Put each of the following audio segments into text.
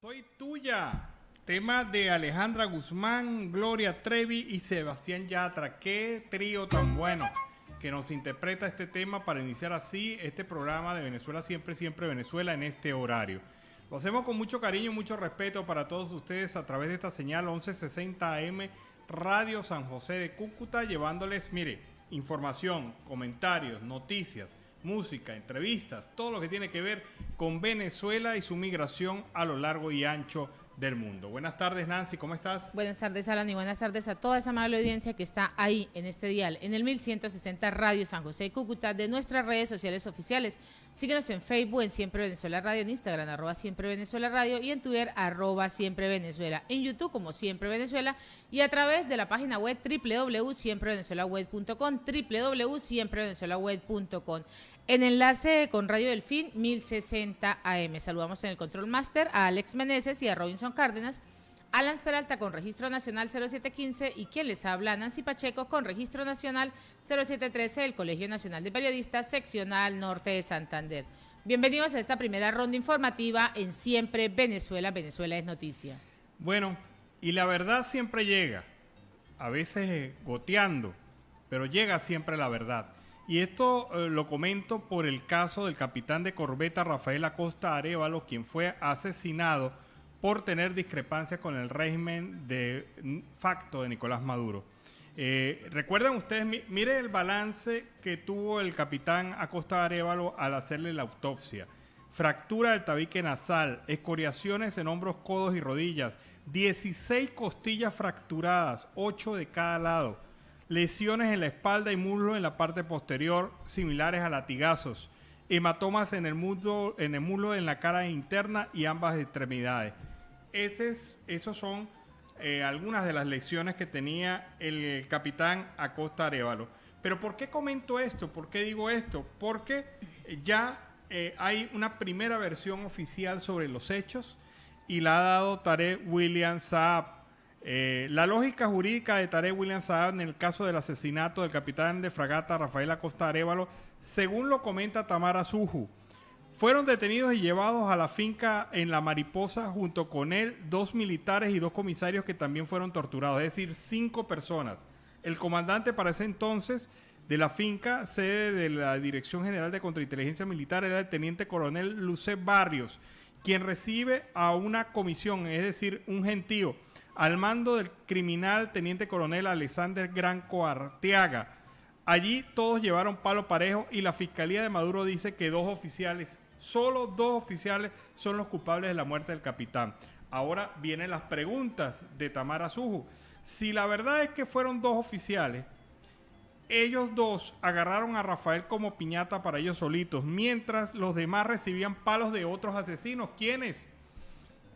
Soy tuya. Tema de Alejandra Guzmán, Gloria Trevi y Sebastián Yatra. Qué trío tan bueno que nos interpreta este tema para iniciar así este programa de Venezuela Siempre, Siempre Venezuela en este horario. Lo hacemos con mucho cariño y mucho respeto para todos ustedes a través de esta señal 1160 AM Radio San José de Cúcuta, llevándoles, mire, información, comentarios, noticias, música, entrevistas, todo lo que tiene que ver con Venezuela y su migración a lo largo y ancho del mundo. Buenas tardes, Nancy, ¿cómo estás? Buenas tardes, Alan, y buenas tardes a toda esa amable audiencia que está ahí en este dial, en el 1160 Radio San José de Cúcuta, de nuestras redes sociales oficiales. Síguenos en Facebook, en Siempre Venezuela Radio, en Instagram, @Siempre Venezuela Radio, y en Twitter, @Siempre Venezuela, en YouTube como Siempre Venezuela, y a través de la página web www.siemprevenezuelaweb.com, www.siemprevenezuelaweb.com. En enlace con Radio Delfín 1060 AM. Saludamos en el Control Master a Alex Meneses y a Robinson Cárdenas, Alan Peralta con Registro Nacional 0715 y quien les habla, Nancy Pacheco, con Registro Nacional 0713 del Colegio Nacional de Periodistas, Seccional Norte de Santander. Bienvenidos a esta primera ronda informativa en Siempre Venezuela. Venezuela es noticia. Bueno, y la verdad siempre llega, a veces goteando, pero llega siempre la verdad. Y esto lo comento por el caso del capitán de corbeta Rafael Acosta Arévalo, quien fue asesinado por tener discrepancias con el régimen de facto de Nicolás Maduro. ¿Recuerdan ustedes? Mire el balance que tuvo el capitán Acosta Arévalo al hacerle la autopsia. Fractura del tabique nasal, escoriaciones en hombros, codos y rodillas, 16 costillas fracturadas, 8 de cada lado. Lesiones en la espalda y muslo en la parte posterior, similares a latigazos. Hematomas en el muslo, en la cara interna y ambas extremidades. Esos son algunas de las lesiones que tenía el capitán Acosta Arévalo. Pero ¿por qué comento esto? ¿Por qué digo esto? Porque ya hay una primera versión oficial sobre los hechos y la ha dado Tarek William Saab. La lógica jurídica de Tarek William Saab en el caso del asesinato del capitán de fragata Rafael Acosta Arévalo, según lo comenta Tamara Suju, fueron detenidos y llevados a la finca en La Mariposa junto con él 2 militares y 2 comisarios que también fueron torturados, es decir, 5 personas. El comandante para ese entonces de la finca, sede de la Dirección General de Contrainteligencia Militar, era el teniente coronel Lucé Barrios, quien recibe a una comisión, es decir, un gentío, al mando del criminal teniente coronel Alexander Granco Arteaga. Allí todos llevaron palo parejo y la Fiscalía de Maduro dice que 2 oficiales, solo 2 oficiales son los culpables de la muerte del capitán. Ahora vienen las preguntas de Tamara Suju. Si la verdad es que fueron 2 oficiales, ellos 2 agarraron a Rafael como piñata para ellos solitos, mientras los demás recibían palos de otros asesinos. ¿Quiénes?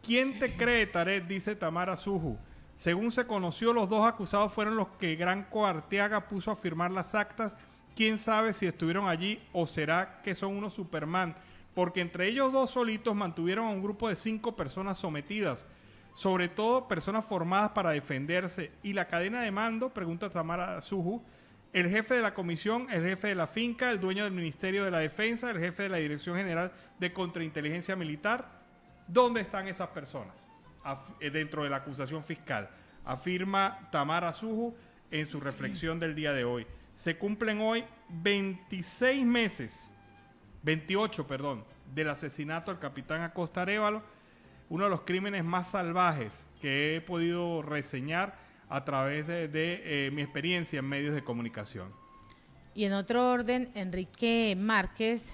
¿Quién te cree, Tarek? Dice Tamara Suju. Según se conoció, los 2 acusados fueron los que Granco Arteaga puso a firmar las actas. ¿Quién sabe si estuvieron allí o será que son unos Superman? Porque entre ellos 2 solitos mantuvieron a un grupo de 5 personas sometidas, sobre todo personas formadas para defenderse. Y la cadena de mando, pregunta Tamara Suju, el jefe de la comisión, el jefe de la finca, el dueño del Ministerio de la Defensa, el jefe de la Dirección General de Contrainteligencia Militar. ¿Dónde están esas personas? Dentro de la acusación fiscal, afirma Tamara Suju en su reflexión del día de hoy. Se cumplen hoy 28 del asesinato del capitán Acosta Arévalo, uno de los crímenes más salvajes que he podido reseñar a través de mi experiencia en medios de comunicación. Y en otro orden, Enrique Márquez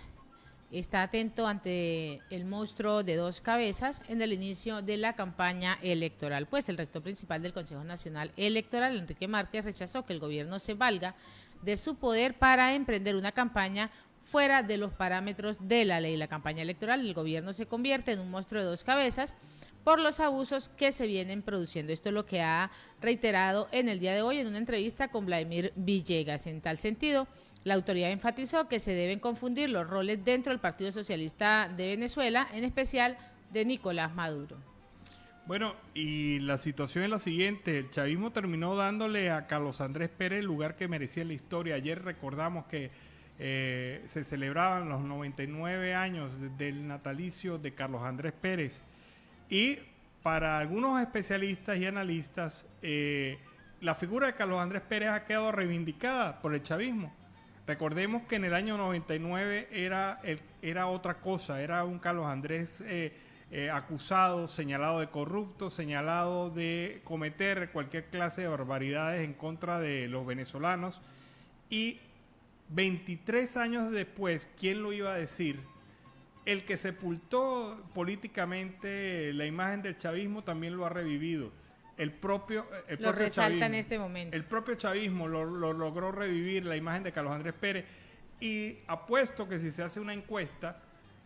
está atento ante el monstruo de 2 cabezas en el inicio de la campaña electoral. Pues el rector principal del Consejo Nacional Electoral, Enrique Márquez, rechazó que el gobierno se valga de su poder para emprender una campaña fuera de los parámetros de la ley. La campaña electoral, el gobierno se convierte en un monstruo de 2 cabezas por los abusos que se vienen produciendo. Esto es lo que ha reiterado en el día de hoy en una entrevista con Vladimir Villegas. En tal sentido, la autoridad enfatizó que se deben confundir los roles dentro del Partido Socialista de Venezuela, en especial de Nicolás Maduro. Bueno, y la situación es la siguiente. El chavismo terminó dándole a Carlos Andrés Pérez el lugar que merecía en la historia. Ayer recordamos que se celebraban los 99 años del natalicio de Carlos Andrés Pérez. Y para algunos especialistas y analistas, la figura de Carlos Andrés Pérez ha quedado reivindicada por el chavismo. Recordemos que en el año 99 era otra cosa, era un Carlos Andrés acusado, señalado de corrupto, señalado de cometer cualquier clase de barbaridades en contra de los venezolanos. Y 23 años después, ¿quién lo iba a decir? El que sepultó políticamente la imagen del chavismo también lo ha revivido. El propio resalta chavismo, en este momento. El propio chavismo lo logró revivir, la imagen de Carlos Andrés Pérez. Y apuesto que si se hace una encuesta,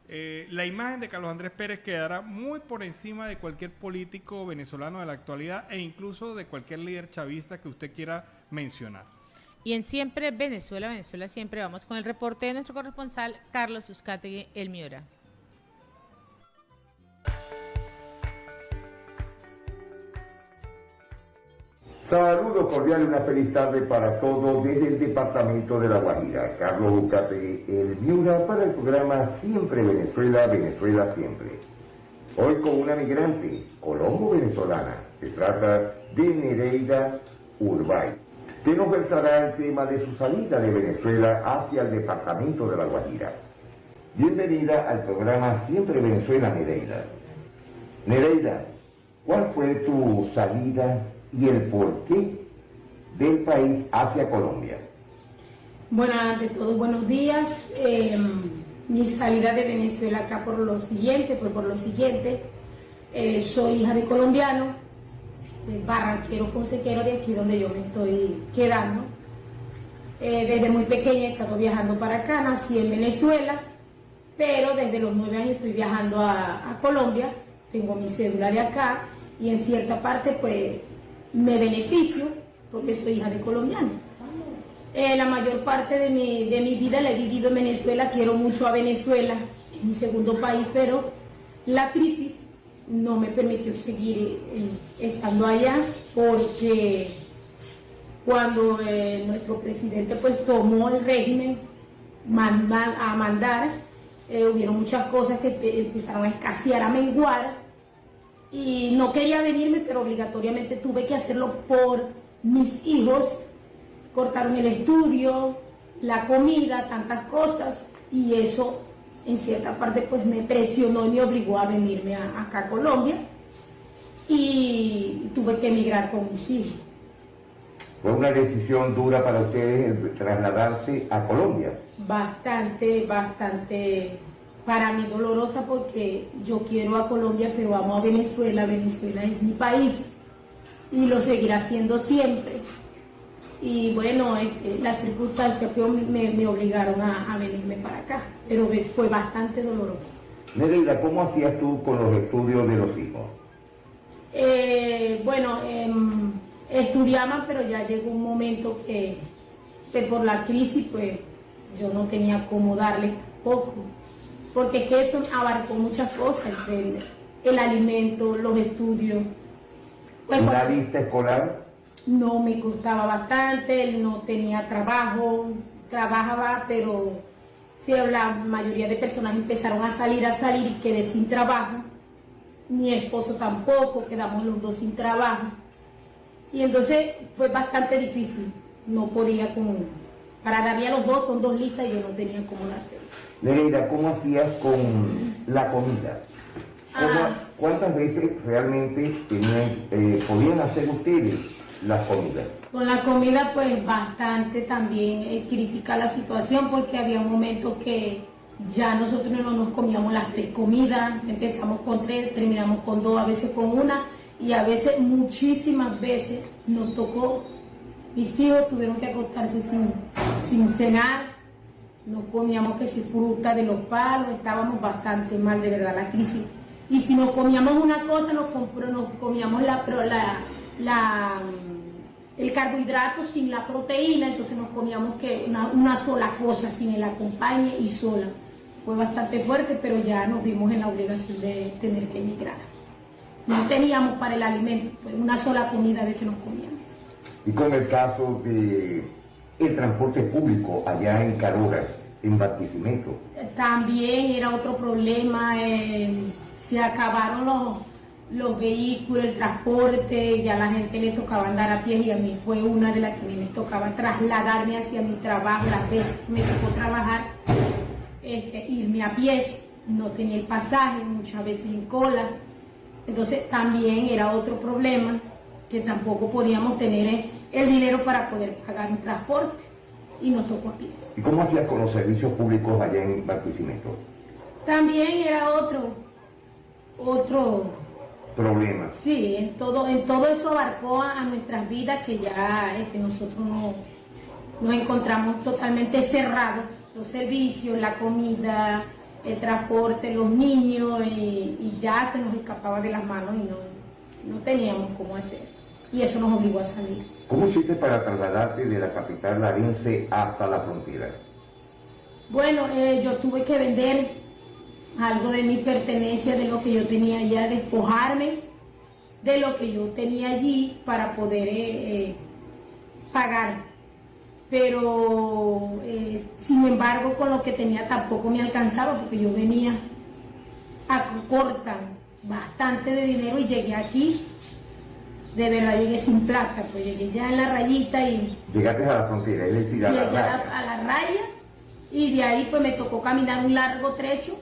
la imagen de Carlos Andrés Pérez quedará muy por encima de cualquier político venezolano de la actualidad e incluso de cualquier líder chavista que usted quiera mencionar. Y en Siempre Venezuela, Venezuela Siempre, vamos con el reporte de nuestro corresponsal Carlos Uzcategui, El Miura. Saludos cordiales y una feliz tarde para todos desde el departamento de La Guajira. Carlos Uzcategui, El Miura, para el programa Siempre Venezuela, Venezuela Siempre. Hoy con una migrante colombo-venezolana. Se trata de Nereida Urbay, que nos versará el tema de su salida de Venezuela hacia el departamento de La Guajira. Bienvenida al programa Siempre Venezuela, Nereida. Nereida, ¿cuál fue tu salida y el porqué del país hacia Colombia? Bueno, ante todo, buenos días. Mi salida de Venezuela acá fue por lo siguiente. Soy hija de colombiano, barranquero, fonsequero, de aquí donde yo me estoy quedando. Desde muy pequeña he estado viajando para acá, nací en Venezuela, pero desde los 9 años estoy viajando a Colombia. Tengo mi cédula de acá y en cierta parte pues me beneficio porque soy hija de colombiano. La mayor parte de mi vida la he vivido en Venezuela. Quiero mucho a Venezuela, es mi segundo país, pero la crisis no me permitió seguir estando allá, porque cuando nuestro presidente pues tomó el régimen a mandar, hubieron muchas cosas que empezaron a escasear, a menguar, y no quería venirme, pero obligatoriamente tuve que hacerlo por mis hijos. Cortaron el estudio, la comida, tantas cosas, y eso en cierta parte pues me presionó y me obligó a venirme acá a Colombia, y tuve que emigrar con mis hijos. ¿Fue una decisión dura para ustedes el trasladarse a Colombia? Bastante, para mí dolorosa, porque yo quiero a Colombia, pero amo a Venezuela. Venezuela es mi país y lo seguirá siendo siempre. Y bueno, las circunstancias me obligaron a venirme para acá, pero fue bastante doloroso. Nereida, ¿cómo hacías tú con los estudios de los hijos? Estudiaban, pero ya llegó un momento que por la crisis pues yo no tenía cómo darles poco, porque es que eso abarcó muchas cosas, el alimento, los estudios. Pues, ¿una lista escolar? No, me costaba bastante, él no tenía trabajo, trabajaba, pero sí, la mayoría de personas empezaron a salir y quedé sin trabajo. Mi esposo tampoco, quedamos los dos sin trabajo. Y entonces fue bastante difícil, no podía para darle a los dos, son 2 listas y yo no tenía cómo dárselo. Nereida, ¿cómo hacías con la comida? ¿Cuántas veces realmente podían hacer ustedes la comida? Con la comida pues bastante también crítica la situación, porque había momentos que ya nosotros no nos comíamos las 3 comidas, empezamos con 3, terminamos con 2, a veces con 1, y a veces, muchísimas veces, nos tocó, mis hijos tuvieron que acostarse sin cenar, no comíamos que si fruta de los palos, estábamos bastante mal, de verdad, la crisis. Y si nos comíamos una cosa, nos comíamos el carbohidrato sin la proteína, entonces nos comíamos que una sola cosa sin el acompañe y sola. Fue bastante fuerte, pero ya nos vimos en la obligación de tener que emigrar. No teníamos para el alimento, pues una sola comida a veces nos comíamos. Y con el caso de el transporte público allá en Carora, en Barquisimeto. También era otro problema, se acabaron los vehículos, el transporte, ya a la gente le tocaba andar a pie y a mí fue una de las que me tocaba trasladarme hacia mi trabajo, las veces que me tocó trabajar, irme a pies, no tenía el pasaje, muchas veces en cola, entonces también era otro problema, que tampoco podíamos tener el dinero para poder pagar un transporte y nos tocó a pies. ¿Y cómo hacías con los servicios públicos allá en Barquisimeto? También era otro Problemas. sí, en todo eso abarcó a nuestras vidas, que ya nosotros nos encontramos totalmente cerrados, los servicios, la comida, el transporte, los niños, y ya se nos escapaba de las manos y no teníamos cómo hacer, y eso nos obligó a salir. ¿Cómo hiciste para trasladarte de la capital larense hasta la frontera? Bueno, yo tuve que vender algo de mi pertenencia, de lo que yo tenía allá, despojarme de lo que yo tenía allí para poder pagar. Pero, sin embargo, con lo que tenía tampoco me alcanzaba, porque yo venía a cortar bastante de dinero y llegué aquí, de verdad llegué sin plata, pues llegué ya en la rayita y... Llegaste a la frontera, es decir, a la llegué raya. a la raya, y de ahí pues me tocó caminar un largo trecho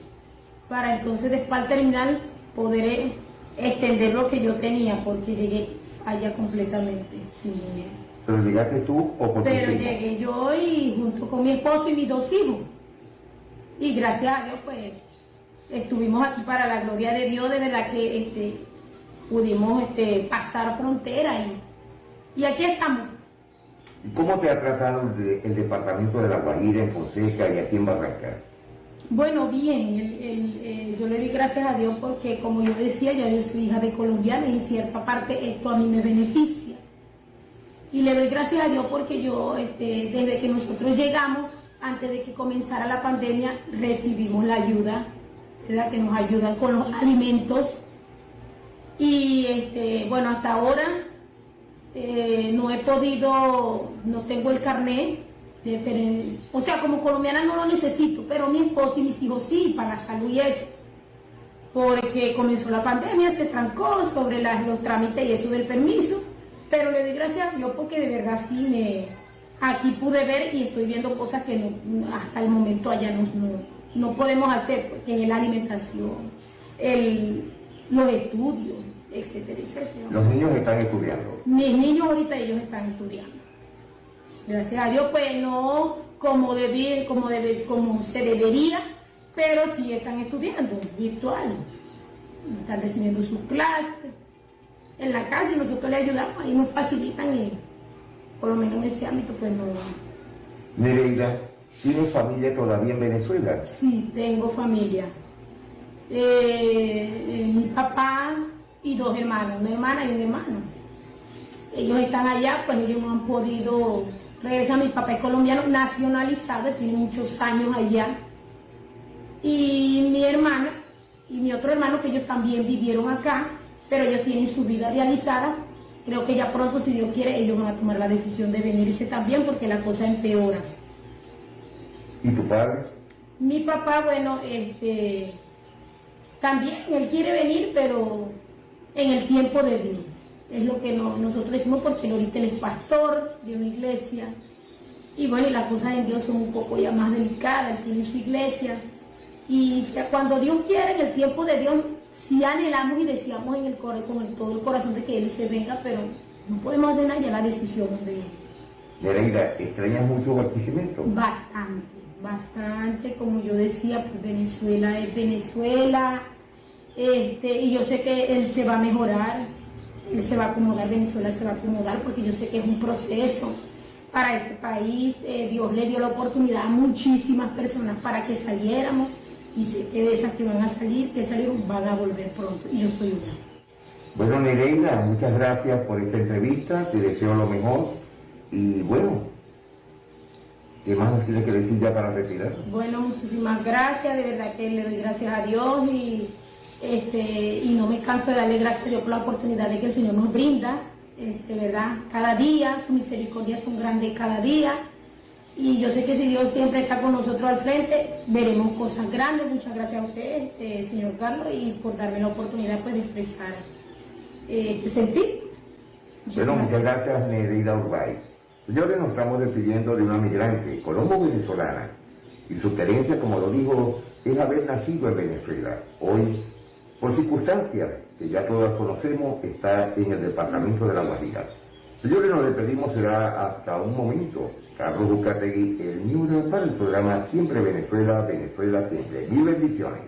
para entonces después al terminal poder extender lo que yo tenía, porque llegué allá completamente sin dinero. ¿Pero llegaste tú o por Pero tus hijos? llegué yo y junto con mi esposo y mis 2 hijos. Y gracias a Dios pues estuvimos aquí para la gloria de Dios, de verdad que pudimos pasar frontera y aquí estamos. ¿Y cómo te ha tratado el departamento de La Guajira en Fonseca y aquí en Barranca? Bueno, bien, yo le doy gracias a Dios porque, como yo decía, ya yo soy hija de colombiana y en cierta parte esto a mí me beneficia. Y le doy gracias a Dios porque yo, desde que nosotros llegamos, antes de que comenzara la pandemia, recibimos la ayuda, ¿verdad? Que nos ayudan con los alimentos. Y, bueno, hasta ahora no he podido, no tengo el carnet. O sea, como colombiana no lo necesito, pero mi esposo y mis hijos sí, para la salud y eso. Porque comenzó la pandemia, se trancó sobre los trámites y eso del permiso, pero le doy gracias a Dios porque de verdad sí aquí pude ver y estoy viendo cosas que hasta el momento allá no podemos hacer, porque es la alimentación, los estudios, etcétera, etcétera. Los niños están estudiando. Mis niños ahorita ellos están estudiando. Gracias a Dios, pues no como se debería, pero sí están estudiando virtual, están recibiendo sus clases en la casa y nosotros les ayudamos, ahí nos facilitan y por lo menos en ese ámbito pues no. Nereida, ¿tienes familia todavía en Venezuela? Sí, tengo familia. Mi papá y 2 hermanos, una hermana y un hermano. Ellos están allá, pues ellos no han podido regresar. Mi papá es colombiano, nacionalizado, tiene muchos años allá. Y mi hermana y mi otro hermano, que ellos también vivieron acá, pero ellos tienen su vida realizada. Creo que ya pronto, si Dios quiere, ellos van a tomar la decisión de venirse también, porque la cosa empeora. ¿Y tu padre? Mi papá, bueno, también él quiere venir, pero en el tiempo de Dios. Es lo que nosotros decimos, porque ahorita él es pastor de una iglesia. Y bueno, y las cosas en Dios son un poco ya más delicadas, él tiene su iglesia. Y cuando Dios quiere, en el tiempo de Dios, sí anhelamos y deseamos con todo el corazón de que Él se venga, pero no podemos hacer nada, ya la decisión es de Él. Nereida, ¿extrañas mucho Barquisimeto? Bastante, como yo decía, pues Venezuela es Venezuela, y yo sé que Él se va a mejorar, Él se va a acomodar, Venezuela se va a acomodar, porque yo sé que es un proceso para este país. Dios le dio la oportunidad a muchísimas personas para que saliéramos, y sé que de esas que van a salir, que salieron, van a volver pronto, y yo soy una. Bueno, Nereida, muchas gracias por esta entrevista, te deseo lo mejor, y bueno, ¿qué más nos tiene que decir ya para retirar? Bueno, muchísimas gracias, de verdad que le doy gracias a Dios, y no me canso de darle gracias a Dios por la oportunidad de que el Señor nos brinda, ¿verdad? Cada día, sus misericordias son grandes cada día, y yo sé que si Dios siempre está con nosotros al frente, veremos cosas grandes. Muchas gracias a usted, señor Carlos, y por darme la oportunidad pues, de expresar este sentir. Bueno, muchas gracias, Nereida Urbay. Señores, nos estamos despidiendo de una migrante colombo-venezolana y su querencia, como lo dijo, es haber nacido en Venezuela. Hoy, por circunstancias que ya todas conocemos, está en el departamento de La Guajira. Señores, nos despedimos, será hasta un momento. Carlos Ucategui, el Miura, para el programa Siempre Venezuela, Venezuela Siempre. Mil bendiciones.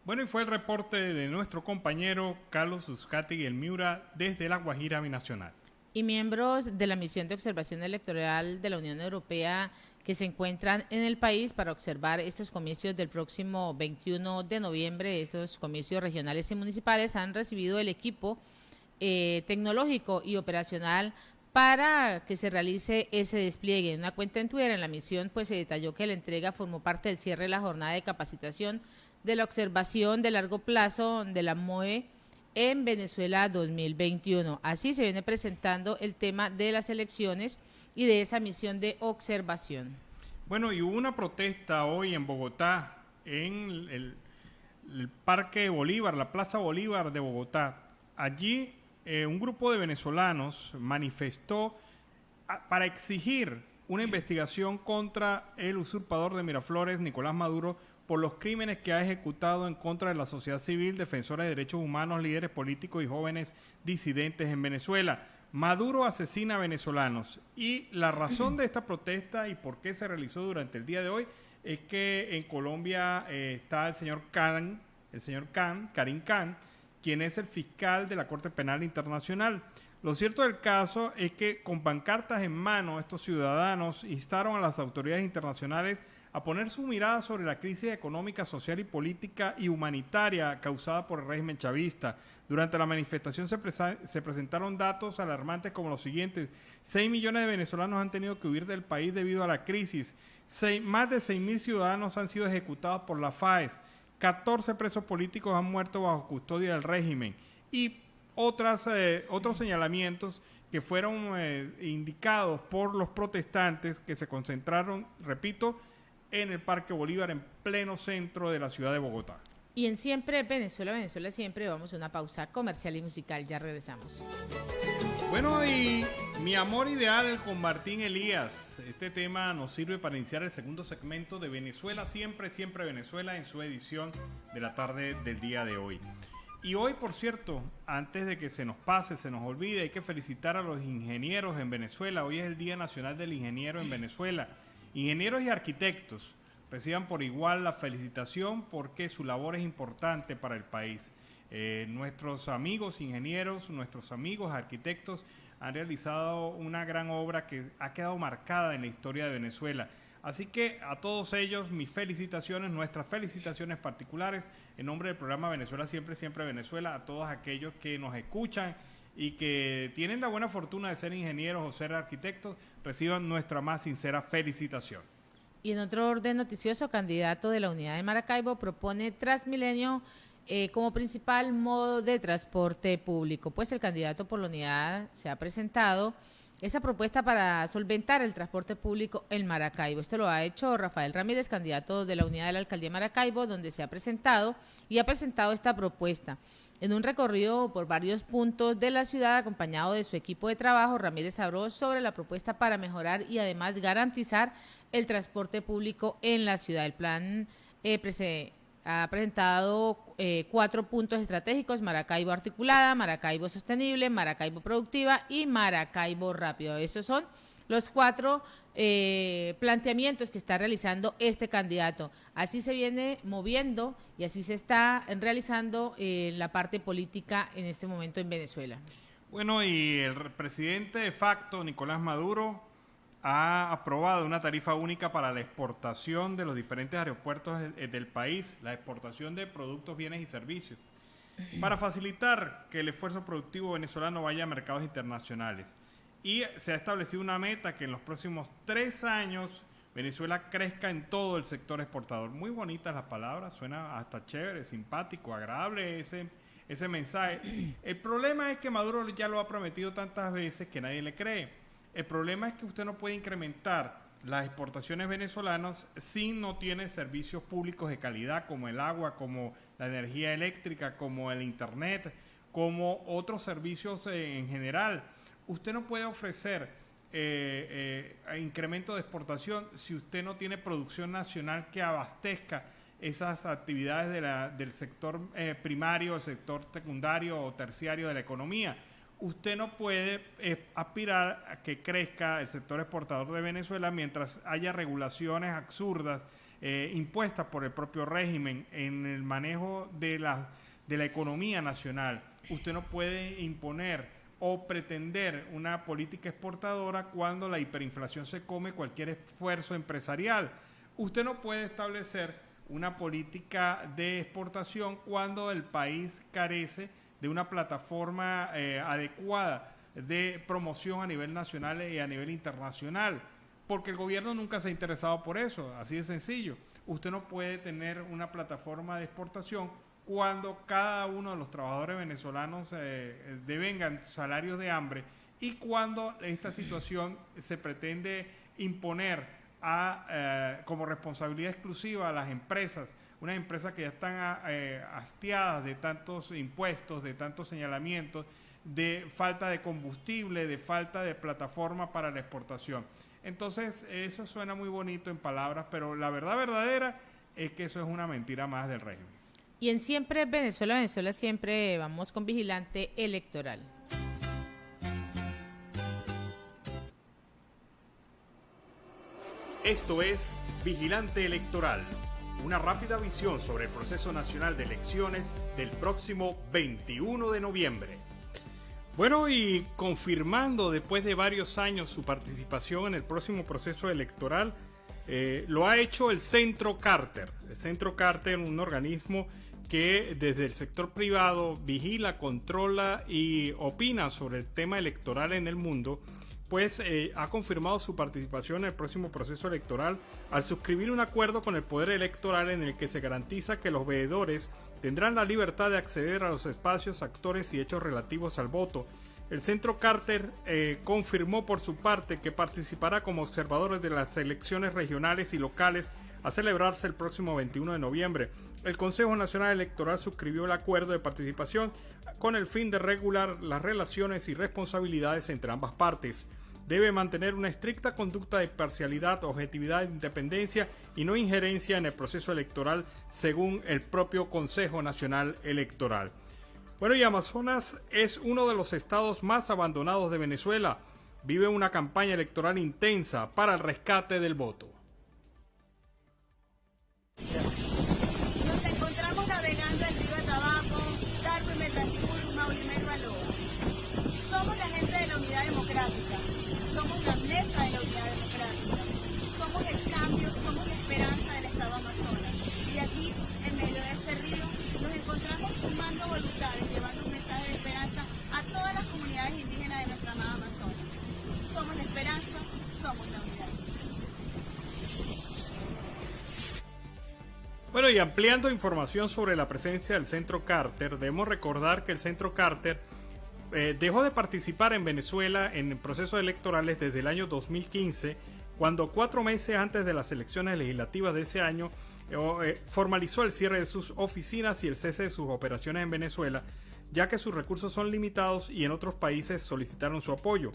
Bueno, y fue el reporte de nuestro compañero Carlos Uzcategui, el Miura, desde La Guajira Binacional. Y miembros de la misión de observación electoral de la Unión Europea que se encuentran en el país para observar estos comicios del próximo 21 de noviembre, esos comicios regionales y municipales, han recibido el equipo tecnológico y operacional para que se realice ese despliegue. En una cuenta en Twitter, en la misión, pues se detalló que la entrega formó parte del cierre de la jornada de capacitación de la observación de largo plazo de la MOE en Venezuela 2021. Así se viene presentando el tema de las elecciones y de esa misión de observación. Bueno, y hubo una protesta hoy en Bogotá, en el Parque Bolívar, la Plaza Bolívar de Bogotá. Allí un grupo de venezolanos manifestó para exigir una investigación contra el usurpador de Miraflores, Nicolás Maduro, por los crímenes que ha ejecutado en contra de la sociedad civil, defensores de derechos humanos, líderes políticos y jóvenes disidentes en Venezuela. Maduro asesina a venezolanos, y la razón de esta protesta y por qué se realizó durante el día de hoy es que en Colombia está el señor Karim Khan, quien es el fiscal de la Corte Penal Internacional. Lo cierto del caso es que con pancartas en mano estos ciudadanos instaron a las autoridades internacionales a poner su mirada sobre la crisis económica, social y política y humanitaria causada por el régimen chavista. Durante la manifestación se presentaron datos alarmantes como los siguientes: 6 millones de venezolanos han tenido que huir del país debido a la crisis, más de 6.000 ciudadanos han sido ejecutados por la FAES, 14 presos políticos han muerto bajo custodia del régimen, y otros señalamientos que fueron indicados por los protestantes que se concentraron, repito, en el Parque Bolívar, en pleno centro de la ciudad de Bogotá. Y en Siempre Venezuela, Venezuela Siempre, vamos a una pausa comercial y musical, ya regresamos. Bueno, y Mi Amor Ideal con Martín Elías. Este tema nos sirve para iniciar el segundo segmento de Venezuela Siempre, Siempre Venezuela, en su edición de la tarde del día de hoy. Y hoy, por cierto, antes de que se nos pase, se nos olvide, hay que felicitar a los ingenieros en Venezuela. Hoy es el Día Nacional del Ingeniero en Venezuela. Ingenieros y arquitectos reciban por igual la felicitación porque su labor es importante para el país. Nuestros amigos ingenieros, nuestros amigos arquitectos han realizado una gran obra que ha quedado marcada en la historia de Venezuela. Así que a todos ellos mis felicitaciones, nuestras felicitaciones particulares en nombre del programa Venezuela Siempre, Siempre Venezuela, a todos aquellos que nos escuchan y que tienen la buena fortuna de ser ingenieros o ser arquitectos, reciban nuestra más sincera felicitación. Y en otro orden noticioso, candidato de la Unidad de Maracaibo propone Transmilenio como principal modo de transporte público. Pues el candidato por la unidad se ha presentado esa propuesta para solventar el transporte público en Maracaibo. Esto lo ha hecho Rafael Ramírez, candidato de la unidad de la alcaldía de Maracaibo, donde se ha presentado esta propuesta. En un recorrido por varios puntos de la ciudad, acompañado de su equipo de trabajo, Ramírez habló sobre la propuesta para mejorar y además garantizar el transporte público en la ciudad. El plan ha presentado 4 puntos estratégicos: Maracaibo articulada, Maracaibo sostenible, Maracaibo productiva y Maracaibo rápido. Esos son los 4 planteamientos que está realizando este candidato. Así se viene moviendo y así se está realizando la parte política en este momento en Venezuela. Bueno, y el presidente de facto, Nicolás Maduro, ha aprobado una tarifa única para la exportación de los diferentes aeropuertos del país, la exportación de productos, bienes y servicios, para facilitar que el esfuerzo productivo venezolano vaya a mercados internacionales. Y se ha establecido una meta que en los próximos 3 años Venezuela crezca en todo el sector exportador. Muy bonitas las palabras, suena hasta chévere, simpático, agradable ese mensaje. El problema es que Maduro ya lo ha prometido tantas veces que nadie le cree. El problema es que usted no puede incrementar las exportaciones venezolanas si no tiene servicios públicos de calidad como el agua, como la energía eléctrica, como el internet, como otros servicios en general. Usted no puede ofrecer incremento de exportación si usted no tiene producción nacional que abastezca esas actividades del sector primario, el sector secundario o terciario de la economía. Usted no puede aspirar a que crezca el sector exportador de Venezuela mientras haya regulaciones absurdas impuestas por el propio régimen en el manejo de la economía nacional. Usted no puede imponer o pretender una política exportadora cuando la hiperinflación se come cualquier esfuerzo empresarial. Usted no puede establecer una política de exportación cuando el país carece de una plataforma adecuada de promoción a nivel nacional y a nivel internacional, porque el gobierno nunca se ha interesado por eso, así de sencillo. Usted no puede tener una plataforma de exportación cuando cada uno de los trabajadores venezolanos devengan salarios de hambre y cuando esta situación se pretende imponer como responsabilidad exclusiva a las empresas, unas empresas que ya están hastiadas de tantos impuestos, de tantos señalamientos, de falta de combustible, de falta de plataforma para la exportación. Entonces, eso suena muy bonito en palabras, pero la verdad verdadera es que eso es una mentira más del régimen. Y en Siempre Venezuela, Venezuela siempre vamos con Vigilante Electoral. Esto es Vigilante Electoral, una rápida visión sobre el proceso nacional de elecciones del próximo 21 de noviembre. Bueno, y confirmando después de varios años su participación en el próximo proceso electoral, lo ha hecho el Centro Carter. El Centro Carter, un organismo que desde el sector privado vigila, controla y opina sobre el tema electoral en el mundo, pues ha confirmado su participación en el próximo proceso electoral al suscribir un acuerdo con el Poder Electoral en el que se garantiza que los veedores tendrán la libertad de acceder a los espacios, actores y hechos relativos al voto. El Centro Carter confirmó por su parte que participará como observadores de las elecciones regionales y locales a celebrarse el próximo 21 de noviembre. El Consejo Nacional Electoral suscribió el acuerdo de participación con el fin de regular las relaciones y responsabilidades entre ambas partes. Debe mantener una estricta conducta de imparcialidad, objetividad e independencia y no injerencia en el proceso electoral, según el propio Consejo Nacional Electoral. Bueno, y Amazonas es uno de los estados más abandonados de Venezuela. Vive una campaña electoral intensa para el rescate del voto. Nos encontramos navegando el río Atabapo, Carpo y Metancur, Maulimé y Baloa. Somos la gente de la unidad democrática, somos la mesa de la unidad democrática, somos el cambio, somos la esperanza del estado Amazonas. Y aquí, en medio de este río, nos encontramos sumando voluntades, llevando un mensaje de esperanza a todas las comunidades indígenas de nuestra amada Amazonas. Somos la esperanza, somos la unidad. Bueno, y ampliando información sobre la presencia del Centro Carter, debemos recordar que el Centro Carter dejó de participar en Venezuela en procesos electorales desde el año 2015, cuando 4 meses antes de las elecciones legislativas de ese año formalizó el cierre de sus oficinas y el cese de sus operaciones en Venezuela, ya que sus recursos son limitados y en otros países solicitaron su apoyo.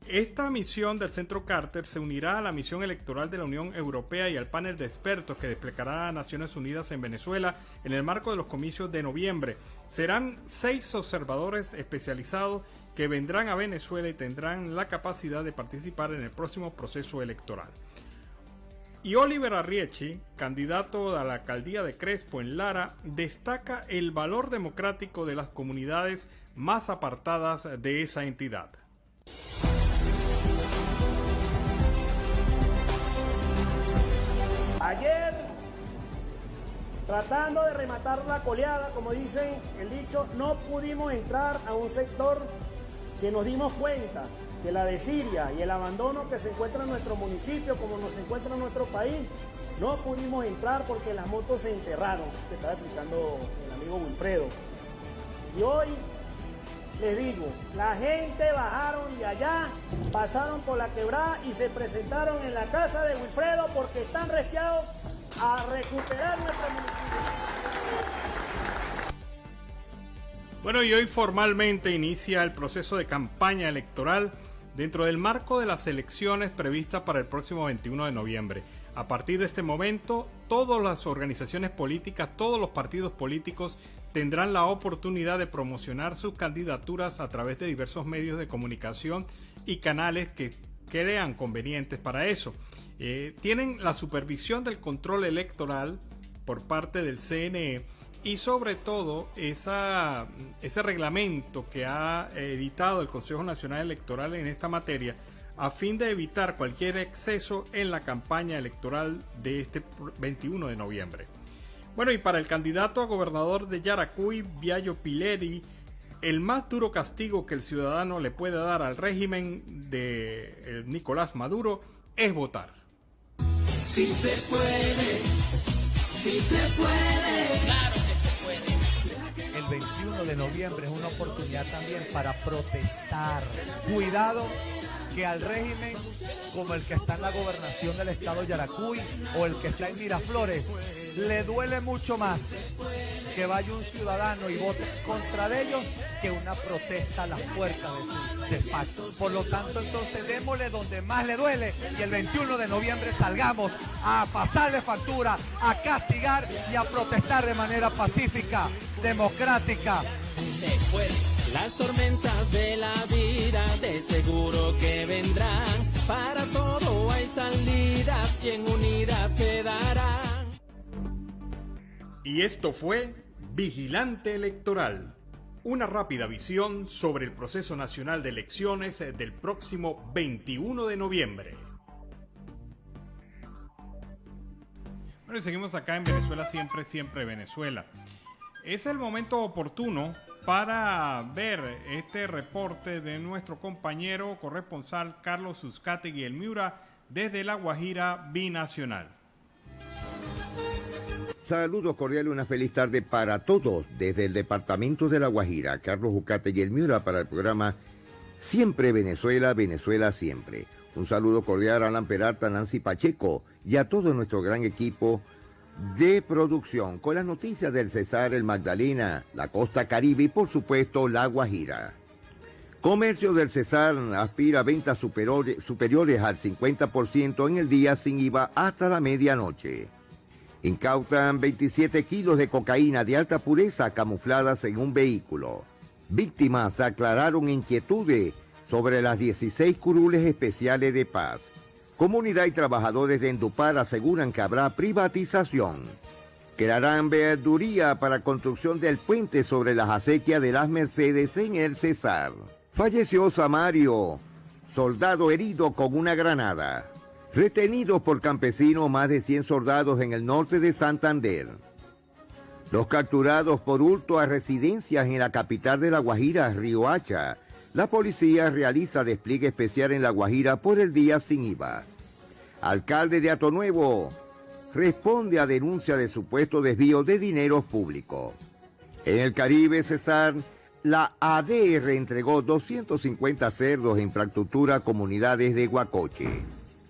Esta misión del Centro Carter se unirá a la misión electoral de la Unión Europea y al panel de expertos que desplegará a Naciones Unidas en Venezuela en el marco de los comicios de noviembre. Serán 6 observadores especializados que vendrán a Venezuela y tendrán la capacidad de participar en el próximo proceso electoral. Y Oliver Arrietty, candidato a la alcaldía de Crespo en Lara, destaca el valor democrático de las comunidades más apartadas de esa entidad. Ayer, tratando de rematar la coleada, como dicen el dicho, no pudimos entrar a un sector que nos dimos cuenta de la desidia y el abandono que se encuentra en nuestro municipio, como nos encuentra en nuestro país. No pudimos entrar porque las motos se enterraron, que estaba explicando el amigo Wilfredo. Y hoy les digo, la gente bajaron de allá, pasaron por la quebrada y se presentaron en la casa de Wilfredo porque están resquiados a recuperar nuestro municipio. Bueno, y hoy formalmente inicia el proceso de campaña electoral dentro del marco de las elecciones previstas para el próximo 21 de noviembre. A partir de este momento, todas las organizaciones políticas, todos los partidos políticos tendrán la oportunidad de promocionar sus candidaturas a través de diversos medios de comunicación y canales que crean convenientes para eso. Tienen la supervisión del control electoral por parte del CNE y sobre todo ese reglamento que ha editado el Consejo Nacional Electoral en esta materia a fin de evitar cualquier exceso en la campaña electoral de este 21 de noviembre. Bueno, y para el candidato a gobernador de Yaracuy, Biagio Pilleri, el más duro castigo que el ciudadano le puede dar al régimen de Nicolás Maduro es votar. Sí se puede, sí se puede, claro que se puede. El 21 de noviembre es una oportunidad también para protestar. Cuidado que al régimen como el que está en la gobernación del estado de Yaracuy o el que está en Miraflores le duele mucho más que vaya un ciudadano y vote contra de ellos que una protesta a las puertas de su despacho. Por lo tanto, entonces démosle donde más le duele y el 21 de noviembre salgamos a pasarle factura, a castigar y a protestar de manera pacífica, democrática. Se puede. Las tormentas de la vida de seguro que vendrán. Para todo hay salidas y en unidad se darán. Y esto fue Vigilante Electoral, una rápida visión sobre el proceso nacional de elecciones del próximo 21 de noviembre. Bueno, y seguimos acá en Venezuela Siempre, Siempre Venezuela. Es el momento oportuno para ver este reporte de nuestro compañero corresponsal Carlos Uzcategui El Miura desde La Guajira Binacional. Saludos cordiales, una feliz tarde para todos desde el departamento de La Guajira. Carlos Uzcategui El Miura para el programa Siempre Venezuela, Venezuela Siempre. Un saludo cordial a Alan Peralta, Nancy Pacheco y a todo nuestro gran equipo de producción con las noticias del Cesar, el Magdalena, la Costa Caribe y por supuesto La Guajira. Comercio del Cesar aspira a ventas superiores al 50% en el día sin IVA hasta la medianoche. Incautan 27 kilos de cocaína de alta pureza camufladas en un vehículo. Víctimas aclararon inquietudes sobre las 16 curules especiales de paz. Comunidad y trabajadores de Endupar aseguran que habrá privatización. Crearán verduría para construcción del puente sobre las acequias de las Mercedes en el Cesar. Falleció Samario, soldado herido con una granada. Retenidos por campesinos más de 100 soldados en el norte de Santander. Los capturados por hurto a residencias en la capital de La Guajira, Riohacha. La policía realiza despliegue especial en La Guajira por el día sin IVA. Alcalde de Atonuevo responde a denuncia de supuesto desvío de dineros públicos. En el Caribe, Cesar, la ADR entregó 250 cerdos en infraestructura a comunidades de Huacoche.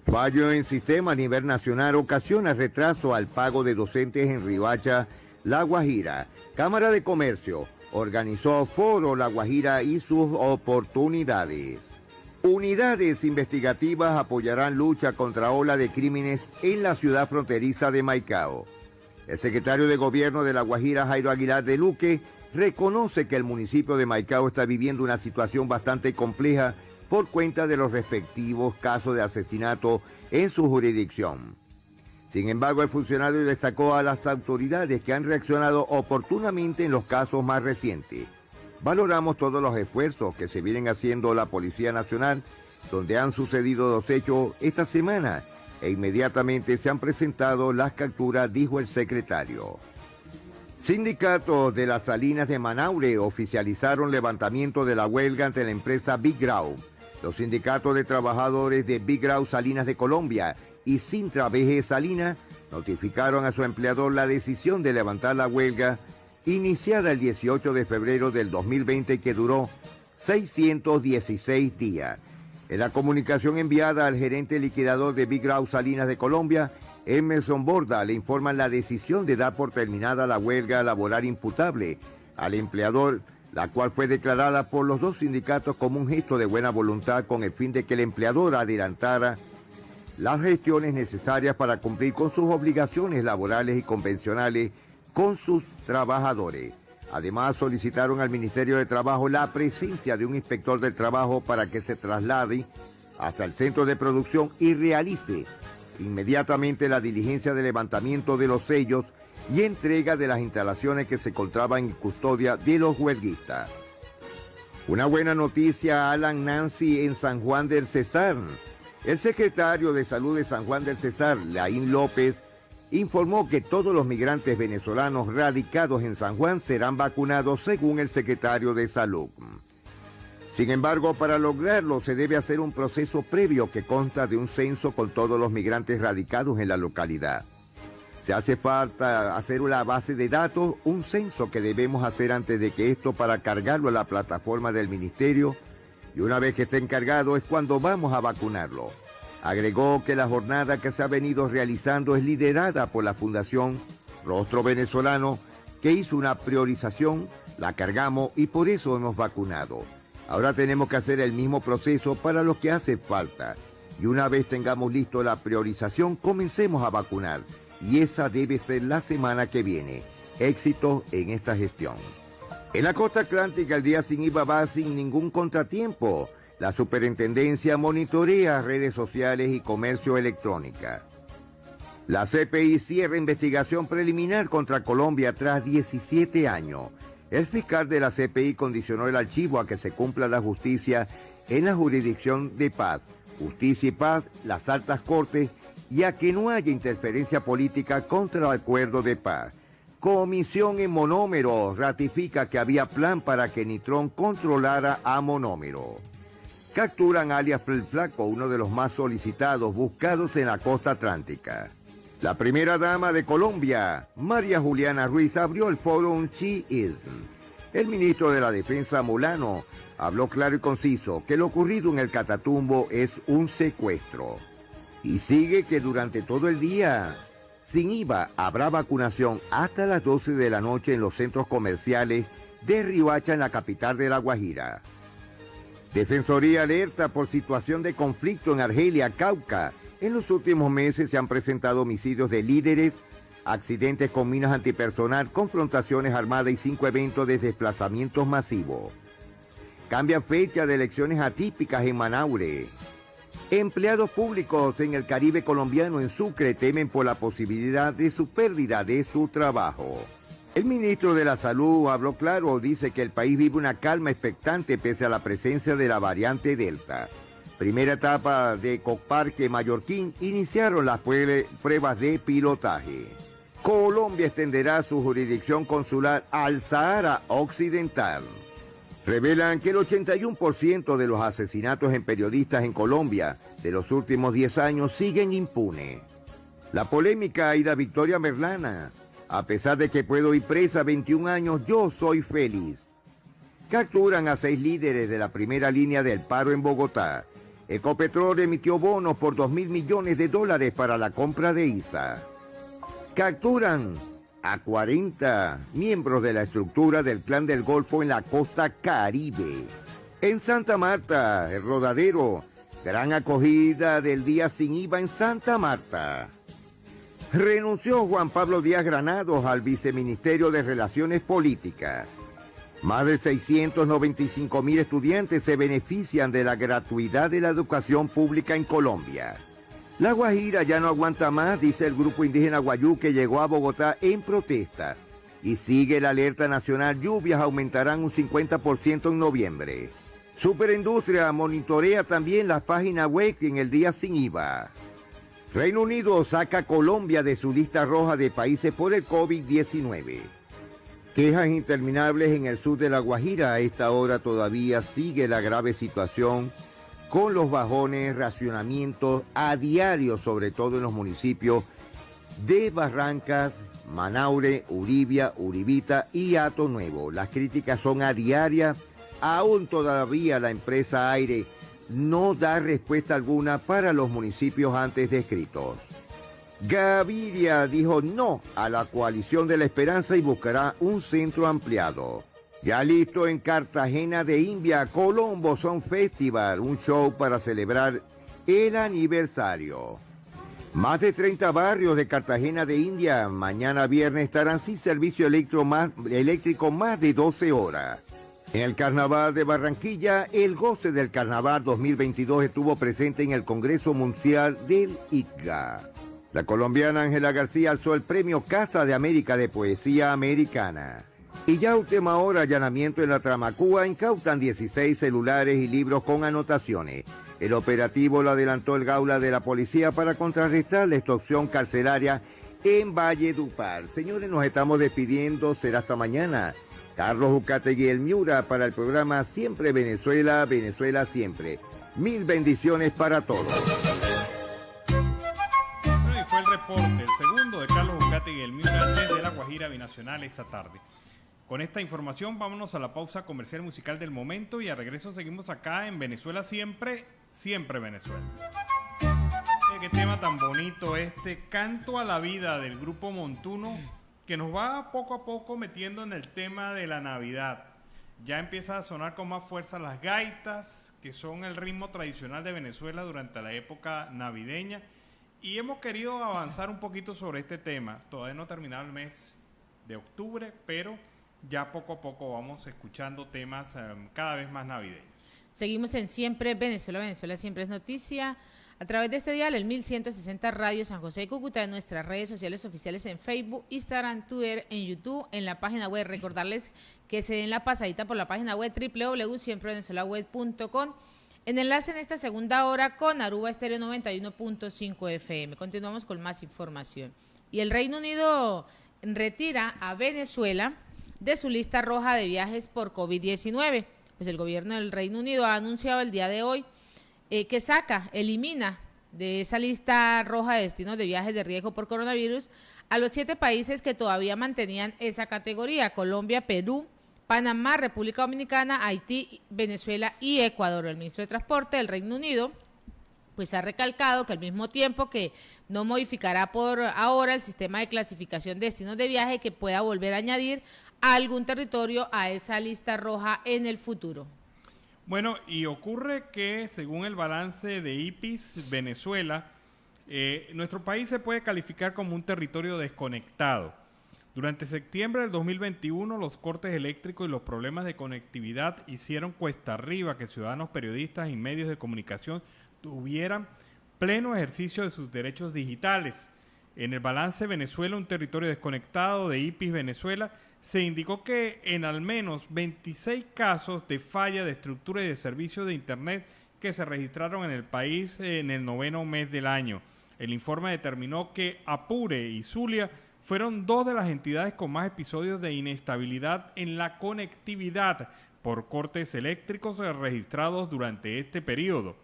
Fallo en sistema a nivel nacional ocasiona retraso al pago de docentes en Riohacha, La Guajira. Cámara de Comercio organizó Foro La Guajira y sus oportunidades. Unidades investigativas apoyarán lucha contra ola de crímenes en la ciudad fronteriza de Maicao. El secretario de Gobierno de La Guajira, Jairo Aguilar de Luque, reconoce que el municipio de Maicao está viviendo una situación bastante compleja por cuenta de los respectivos casos de asesinato en su jurisdicción. Sin embargo, el funcionario destacó a las autoridades que han reaccionado oportunamente en los casos más recientes. Valoramos todos los esfuerzos que se vienen haciendo la Policía Nacional, donde han sucedido 2 hechos esta semana e inmediatamente se han presentado las capturas, dijo el secretario. Sindicatos de las Salinas de Manaure oficializaron levantamiento de la huelga ante la empresa Big Grau. Los sindicatos de trabajadores de Big Grau Salinas de Colombia y Sintra BG Salinas notificaron a su empleador la decisión de levantar la huelga iniciada el 18 de febrero del 2020 que duró 616 días. En la comunicación enviada al gerente liquidador de Big Grau Salinas de Colombia, Emerson Borda, le informan la decisión de dar por terminada la huelga laboral imputable al empleador, la cual fue declarada por los dos sindicatos como un gesto de buena voluntad con el fin de que el empleador adelantara las gestiones necesarias para cumplir con sus obligaciones laborales y convencionales con sus trabajadores. Además, solicitaron al Ministerio de Trabajo la presencia de un inspector del trabajo para que se traslade hasta el centro de producción y realice inmediatamente la diligencia de levantamiento de los sellos y entrega de las instalaciones que se encontraban en custodia de los huelguistas. Una buena noticia, Alan Nancy, en San Juan del Cesar. El secretario de Salud de San Juan del Cesar, Laín López, informó que todos los migrantes venezolanos radicados en San Juan serán vacunados según el secretario de Salud. Sin embargo, para lograrlo se debe hacer un proceso previo que consta de un censo con todos los migrantes radicados en la localidad. Se hace falta hacer una base de datos, un censo que debemos hacer antes de que esto para cargarlo a la plataforma del ministerio, y una vez que esté encargado es cuando vamos a vacunarlo. Agregó que la jornada que se ha venido realizando es liderada por la Fundación Rostro Venezolano, que hizo una priorización, la cargamos y por eso hemos vacunado. Ahora tenemos que hacer el mismo proceso para los que hace falta. Y una vez tengamos listo la priorización, comencemos a vacunar. Y esa debe ser la semana que viene. Éxito en esta gestión. En la costa atlántica el día sin IVA va sin ningún contratiempo. La superintendencia monitorea redes sociales y comercio electrónica. La CPI cierra investigación preliminar contra Colombia tras 17 años. El fiscal de la CPI condicionó el archivo a que se cumpla la justicia en la jurisdicción de paz, justicia y paz, las altas cortes, y a que no haya interferencia política contra el acuerdo de paz. Comisión en Monómero ratifica que había plan para que Nitrón controlara a Monómero. Capturan alias El Flaco, uno de los más solicitados, buscados en la costa atlántica. La primera dama de Colombia, María Juliana Ruiz, abrió el foro Chiism. El ministro de la Defensa, Molano, habló claro y conciso que lo ocurrido en el Catatumbo es un secuestro. Y sigue que durante todo el día, sin IVA, habrá vacunación hasta las 12 de la noche en los centros comerciales de Riohacha, en la capital de La Guajira. Defensoría alerta por situación de conflicto en Argelia, Cauca. En los últimos meses se han presentado homicidios de líderes, accidentes con minas antipersonal, confrontaciones armadas y 5 eventos de desplazamientos masivos. Cambian fecha de elecciones atípicas en Manaure. Empleados públicos en el Caribe colombiano, en Sucre, temen por la posibilidad de su pérdida de su trabajo. El ministro de la Salud habló claro, dice que el país vive una calma expectante pese a la presencia de la variante Delta. Primera etapa de Coparque Mallorquín, iniciaron las pruebas de pilotaje. Colombia extenderá su jurisdicción consular al Sahara Occidental. Revelan que el 81% de los asesinatos en periodistas en Colombia de los últimos 10 años siguen impunes. La polémica Aida Victoria Merlana. A pesar de que puedo ir presa 21 años, yo soy feliz. Capturan a 6 líderes de la primera línea del paro en Bogotá. Ecopetrol emitió bonos por $2.000 millones para la compra de ISA. Capturan a 40 miembros de la estructura del Clan del Golfo en la costa Caribe. En Santa Marta, el Rodadero, gran acogida del día sin IVA en Santa Marta. Renunció Juan Pablo Díaz Granados al Viceministerio de Relaciones Políticas. Más de 695.000 estudiantes se benefician de la gratuidad de la educación pública en Colombia. La Guajira ya no aguanta más, dice el grupo indígena Guayú, que llegó a Bogotá en protesta. Y sigue la alerta nacional, lluvias aumentarán un 50% en noviembre. Superindustria monitorea también las páginas web en el día sin IVA. Reino Unido saca a Colombia de su lista roja de países por el COVID-19. Quejas interminables en el sur de La Guajira. A esta hora todavía sigue la grave situación con los bajones, racionamientos a diario, sobre todo en los municipios de Barrancas, Manaure, Uribia, Uribita y Hato Nuevo. Las críticas son a diaria. Aún todavía la empresa Aire no da respuesta alguna para los municipios antes descritos. Gaviria dijo no a la coalición de la esperanza y buscará un centro ampliado. Ya listo en Cartagena de India, Colombo Son Festival, un show para celebrar el aniversario. Más de 30 barrios de Cartagena de India mañana viernes estarán sin servicio eléctrico más de 12 horas. En el Carnaval de Barranquilla, el goce del Carnaval 2022 estuvo presente en el Congreso Mundial del ICGA. La colombiana Ángela García alzó el premio Casa de América de Poesía Americana. Y ya a última hora, allanamiento en la Tramacúa, incautan 16 celulares y libros con anotaciones. El operativo lo adelantó el Gaula de la Policía para contrarrestar la extorsión carcelaria en Valledupar. Señores, nos estamos despidiendo, será hasta mañana. Carlos Ucategui el Miura para el programa Siempre Venezuela, Venezuela Siempre. Mil bendiciones para todos. Fue el reporte, el segundo de Carlos Ucategui el Miura desde La Guajira Binacional esta tarde. Con esta información vámonos a la pausa comercial musical del momento y a regreso seguimos acá en Venezuela Siempre, Siempre Venezuela. Qué tema tan bonito este, Canto a la Vida del grupo Montuno, que nos va poco a poco metiendo en el tema de la Navidad. Ya empieza a sonar con más fuerza las gaitas, que son el ritmo tradicional de Venezuela durante la época navideña. Y hemos querido avanzar un poquito sobre este tema. Todavía no ha terminado el mes de octubre, pero ya poco a poco vamos escuchando temas cada vez más navideños. Seguimos en Siempre Venezuela, Venezuela Siempre es noticia. A través de este dial, el 1160 Radio San José de Cúcuta, en nuestras redes sociales oficiales en Facebook, Instagram, Twitter, en YouTube, en la página web. Recordarles que se den la pasadita por la página web www.siemprevenezuelaweb.com. En enlace en esta segunda hora con Aruba Estéreo 91.5 FM. Continuamos con más información. Y el Reino Unido retira a Venezuela de su lista roja de viajes por COVID-19. Pues el gobierno del Reino Unido ha anunciado el día de hoy que elimina de esa lista roja de destinos de viajes de riesgo por coronavirus a los 7 países que todavía mantenían esa categoría: Colombia, Perú, Panamá, República Dominicana, Haití, Venezuela y Ecuador. El ministro de Transporte del Reino Unido pues ha recalcado que al mismo tiempo que no modificará por ahora el sistema de clasificación de destinos de viaje, que pueda volver a añadir a algún territorio a esa lista roja en el futuro. Bueno, y ocurre que según el balance de IPIS Venezuela, nuestro país se puede calificar como un territorio desconectado. Durante septiembre del 2021, los cortes eléctricos y los problemas de conectividad hicieron cuesta arriba que ciudadanos, periodistas y medios de comunicación tuvieran pleno ejercicio de sus derechos digitales. En el balance Venezuela, un territorio desconectado de IPIS Venezuela, se indicó que en al menos 26 casos de falla de estructura y de servicio de Internet que se registraron en el país en el 9º mes del año. El informe determinó que Apure y Zulia fueron 2 de las entidades con más episodios de inestabilidad en la conectividad por cortes eléctricos registrados durante este periodo.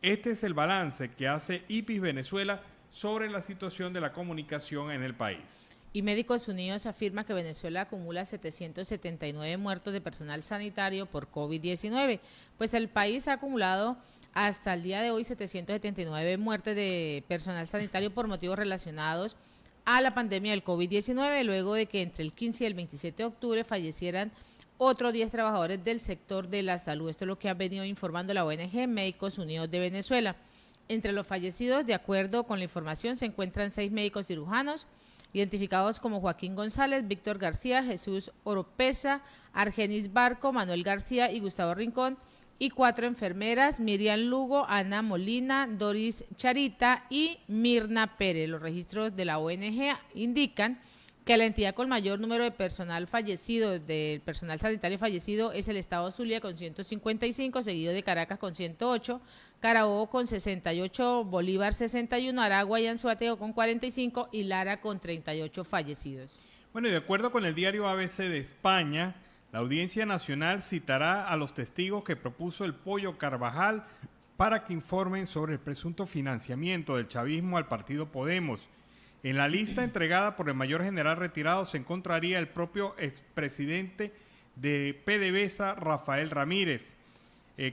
Este es el balance que hace IPIS Venezuela sobre la situación de la comunicación en el país. Y Médicos Unidos afirma que Venezuela acumula 779 muertos de personal sanitario por COVID-19, pues el país ha acumulado hasta el día de hoy 779 muertes de personal sanitario por motivos relacionados a la pandemia del COVID-19, luego de que entre el 15 y el 27 de octubre fallecieran otros 10 trabajadores del sector de la salud. Esto es lo que ha venido informando la ONG Médicos Unidos de Venezuela. Entre los fallecidos, de acuerdo con la información, se encuentran 6 médicos cirujanos, identificados como Joaquín González, Víctor García, Jesús Oropesa, Argenis Barco, Manuel García y Gustavo Rincón, y 4 enfermeras, Miriam Lugo, Ana Molina, Doris Charita y Mirna Pérez. Los registros de la ONG indican que la entidad con mayor número de personal fallecido, del personal sanitario fallecido, es el estado Zulia con 155, seguido de Caracas con 108, Carabobo con 68, Bolívar 61, Aragua y Anzoátegui con 45 y Lara con 38 fallecidos. Bueno, y de acuerdo con el diario ABC de España, la Audiencia Nacional citará a los testigos que propuso el Pollo Carvajal para que informen sobre el presunto financiamiento del chavismo al partido Podemos. En la lista entregada por el mayor general retirado se encontraría el propio expresidente de PDVSA, Rafael Ramírez.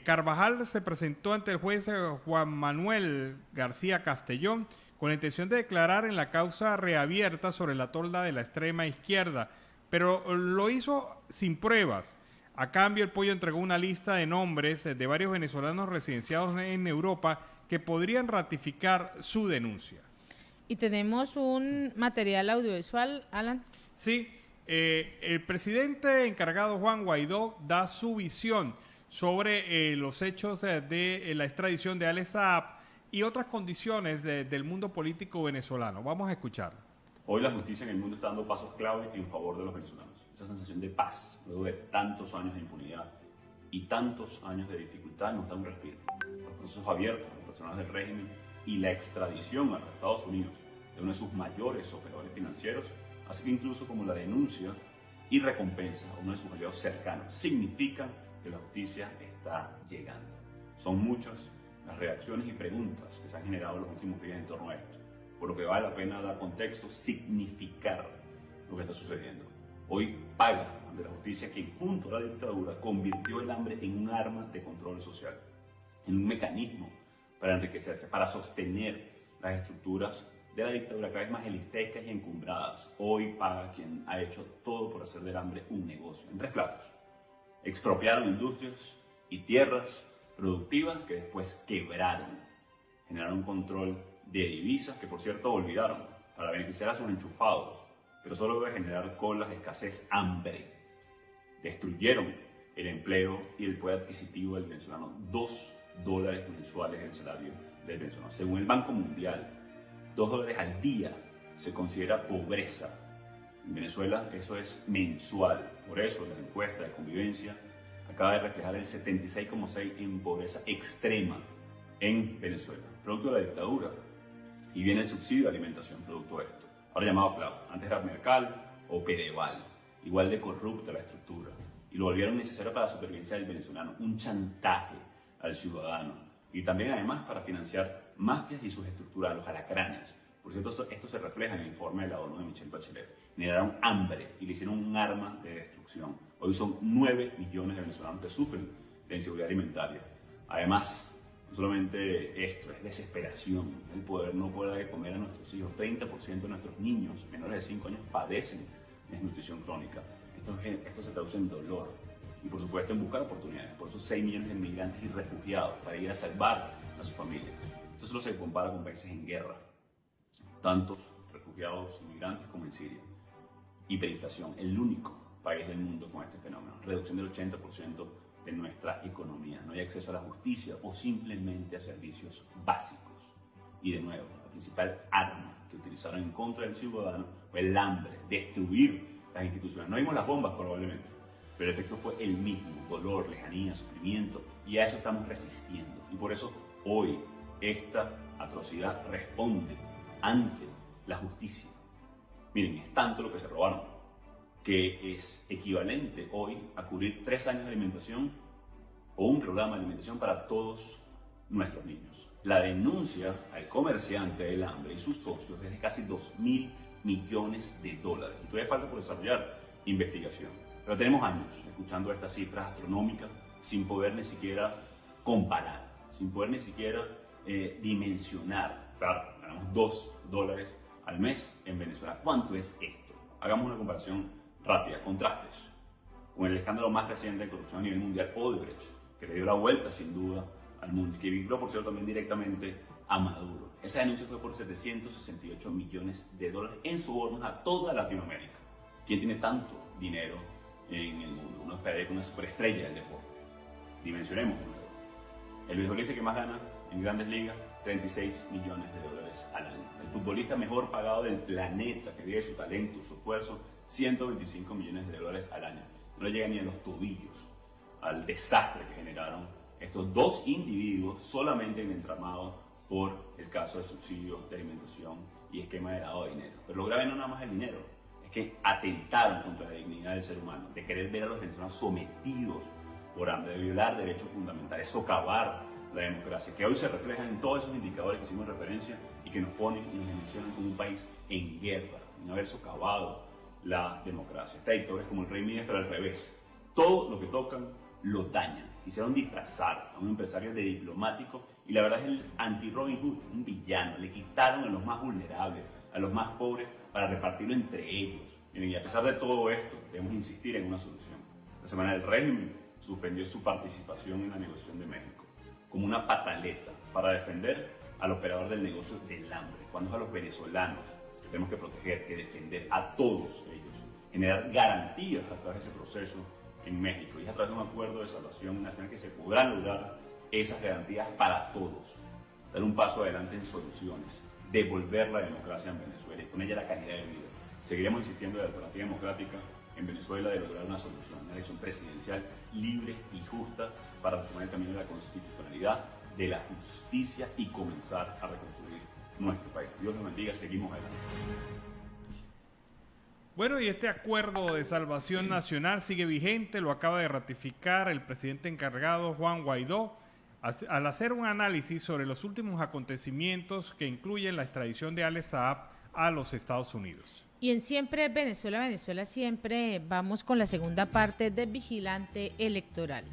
Carvajal se presentó ante el juez Juan Manuel García Castellón con la intención de declarar en la causa reabierta sobre la tolda de la extrema izquierda, pero lo hizo sin pruebas. A cambio, el Pollo entregó una lista de nombres de varios venezolanos residenciados en Europa que podrían ratificar su denuncia. Y tenemos un material audiovisual, Alan. Sí, el presidente encargado Juan Guaidó da su visión sobre los hechos de la extradición de Alex Saab y otras condiciones del mundo político venezolano. Vamos a escucharlo. Hoy la justicia en el mundo está dando pasos clave en favor de los venezolanos. Esa sensación de paz, luego de tantos años de impunidad y tantos años de dificultad, nos da un respiro. Los procesos abiertos a los personajes del régimen y la extradición a los Estados Unidos de uno de sus mayores operadores financieros, así que incluso como la denuncia y recompensa a uno de sus aliados cercanos, significan que la justicia está llegando. Son muchas las reacciones y preguntas que se han generado en los últimos días en torno a esto, por lo que vale la pena dar contexto, significar lo que está sucediendo. Hoy paga ante la justicia quien junto a la dictadura convirtió el hambre en un arma de control social, en un mecanismo para enriquecerse, para sostener las estructuras de la dictadura cada vez más elitescas y encumbradas. Hoy paga quien ha hecho todo por hacer del hambre un negocio en tres platos. Expropiaron industrias y tierras productivas que después quebraron. Generaron un control de divisas que, por cierto, olvidaron para beneficiar a sus enchufados, pero solo debe generar colas, escasez, hambre. Destruyeron el empleo y el poder adquisitivo del venezolano. $2 mensuales el salario del venezolano. Según el Banco Mundial, $2 al día se considera pobreza. En Venezuela eso es mensual. Por eso la encuesta de convivencia acaba de reflejar el 76,6% en pobreza extrema en Venezuela, producto de la dictadura. Y viene el subsidio de alimentación producto de esto, ahora llamado CLAV. Antes era Mercal o Pedeval. Igual de corrupta la estructura. Y lo volvieron necesario para la supervivencia del venezolano. Un chantaje al ciudadano. Y también además para financiar mafias y sus estructuras, los alacranes. Por cierto, esto se refleja en el informe de la ONU de Michelle Bachelet. Generaron hambre y le hicieron un arma de destrucción. Hoy son 9 millones de venezolanos que sufren de inseguridad alimentaria. Además, no solamente esto, es desesperación. El poder no poder dar de comer a nuestros hijos. 30% de nuestros niños menores de 5 años padecen desnutrición crónica. Esto se traduce en dolor y, por supuesto, en buscar oportunidades. Por eso 6 millones de migrantes y refugiados para ir a salvar a su familia. Esto solo se compara con países en guerra. Tantos refugiados y migrantes como en Siria. Hiperinflación, el único país del mundo con este fenómeno. Reducción del 80% de nuestra economía. No hay acceso a la justicia o simplemente a servicios básicos. Y de nuevo, la principal arma que utilizaron en contra del ciudadano fue el hambre, destruir las instituciones. No vimos las bombas probablemente, pero el efecto fue el mismo: dolor, lejanía, sufrimiento, y a eso estamos resistiendo. Y por eso hoy esta atrocidad responde ante la justicia. Miren, es tanto lo que se robaron que es equivalente hoy a cubrir 3 años de alimentación o un programa de alimentación para todos nuestros niños. La denuncia al comerciante del hambre y sus socios es de casi $2.000 millones. Y todavía falta por desarrollar investigación. Pero tenemos años escuchando estas cifras astronómicas sin poder ni siquiera comparar, sin poder ni siquiera dimensionar. Claro, ganamos $2 al mes en Venezuela. ¿Cuánto es esto? Hagamos una comparación rápida, contrastes con el escándalo más reciente de corrupción a nivel mundial, Odebrecht, que le dio la vuelta sin duda al mundo y que vinculó, por cierto, también directamente a Maduro. Esa denuncia fue por $768 millones en sobornos a toda Latinoamérica. ¿Quién tiene tanto dinero en el mundo? Uno esperaría que una superestrella del deporte. Dimensionemos de nuevo. El beisbolista que más gana en Grandes Ligas, $36 millones al año. El futbolista mejor pagado del planeta, que vive su talento, su esfuerzo, $125 millones al año. No le llega ni a los tobillos al desastre que generaron estos dos individuos solamente en el entramado por el caso de subsidio de alimentación y esquema de lavado de dinero. Pero lo grave no nada más el dinero, es que atentaron contra la dignidad del ser humano, de querer ver a los venezolanos sometidos por hambre, de violar derechos fundamentales, socavar la democracia, que hoy se refleja en todos esos indicadores que hicimos referencia y que nos ponen y nos mencionan como un país en guerra, en haber socavado la democracia. Esta dictadura es como el rey Midas, pero al revés. Todo lo que tocan lo dañan. Quisieron disfrazar a un empresario de diplomático y la verdad es el anti-Robin Hood, un villano. Le quitaron a los más vulnerables, a los más pobres, para repartirlo entre ellos. Y a pesar de todo esto, debemos insistir en una solución. La semana del régimen suspendió su participación en la negociación de México como una pataleta para defender al operador del negocio del hambre, cuando es a los venezolanos que tenemos que proteger, que defender a todos ellos, generar garantías a través de ese proceso en México, y es a través de un acuerdo de salvación nacional que se podrán lograr esas garantías para todos, dar un paso adelante en soluciones, devolver la democracia en Venezuela y con ella la calidad de vida. Seguiremos insistiendo en la alternativa democrática en Venezuela de lograr una solución, una elección presidencial libre y justa para retomar el camino de la constitucionalidad, de la justicia y comenzar a reconstruir nuestro país. Dios nos bendiga, seguimos adelante. Bueno, y este acuerdo de salvación nacional sigue vigente, lo acaba de ratificar el presidente encargado Juan Guaidó al hacer un análisis sobre los últimos acontecimientos que incluyen la extradición de Alex Saab a los Estados Unidos. Y en Siempre Venezuela, Venezuela Siempre, vamos con la segunda parte de Vigilante Electoral.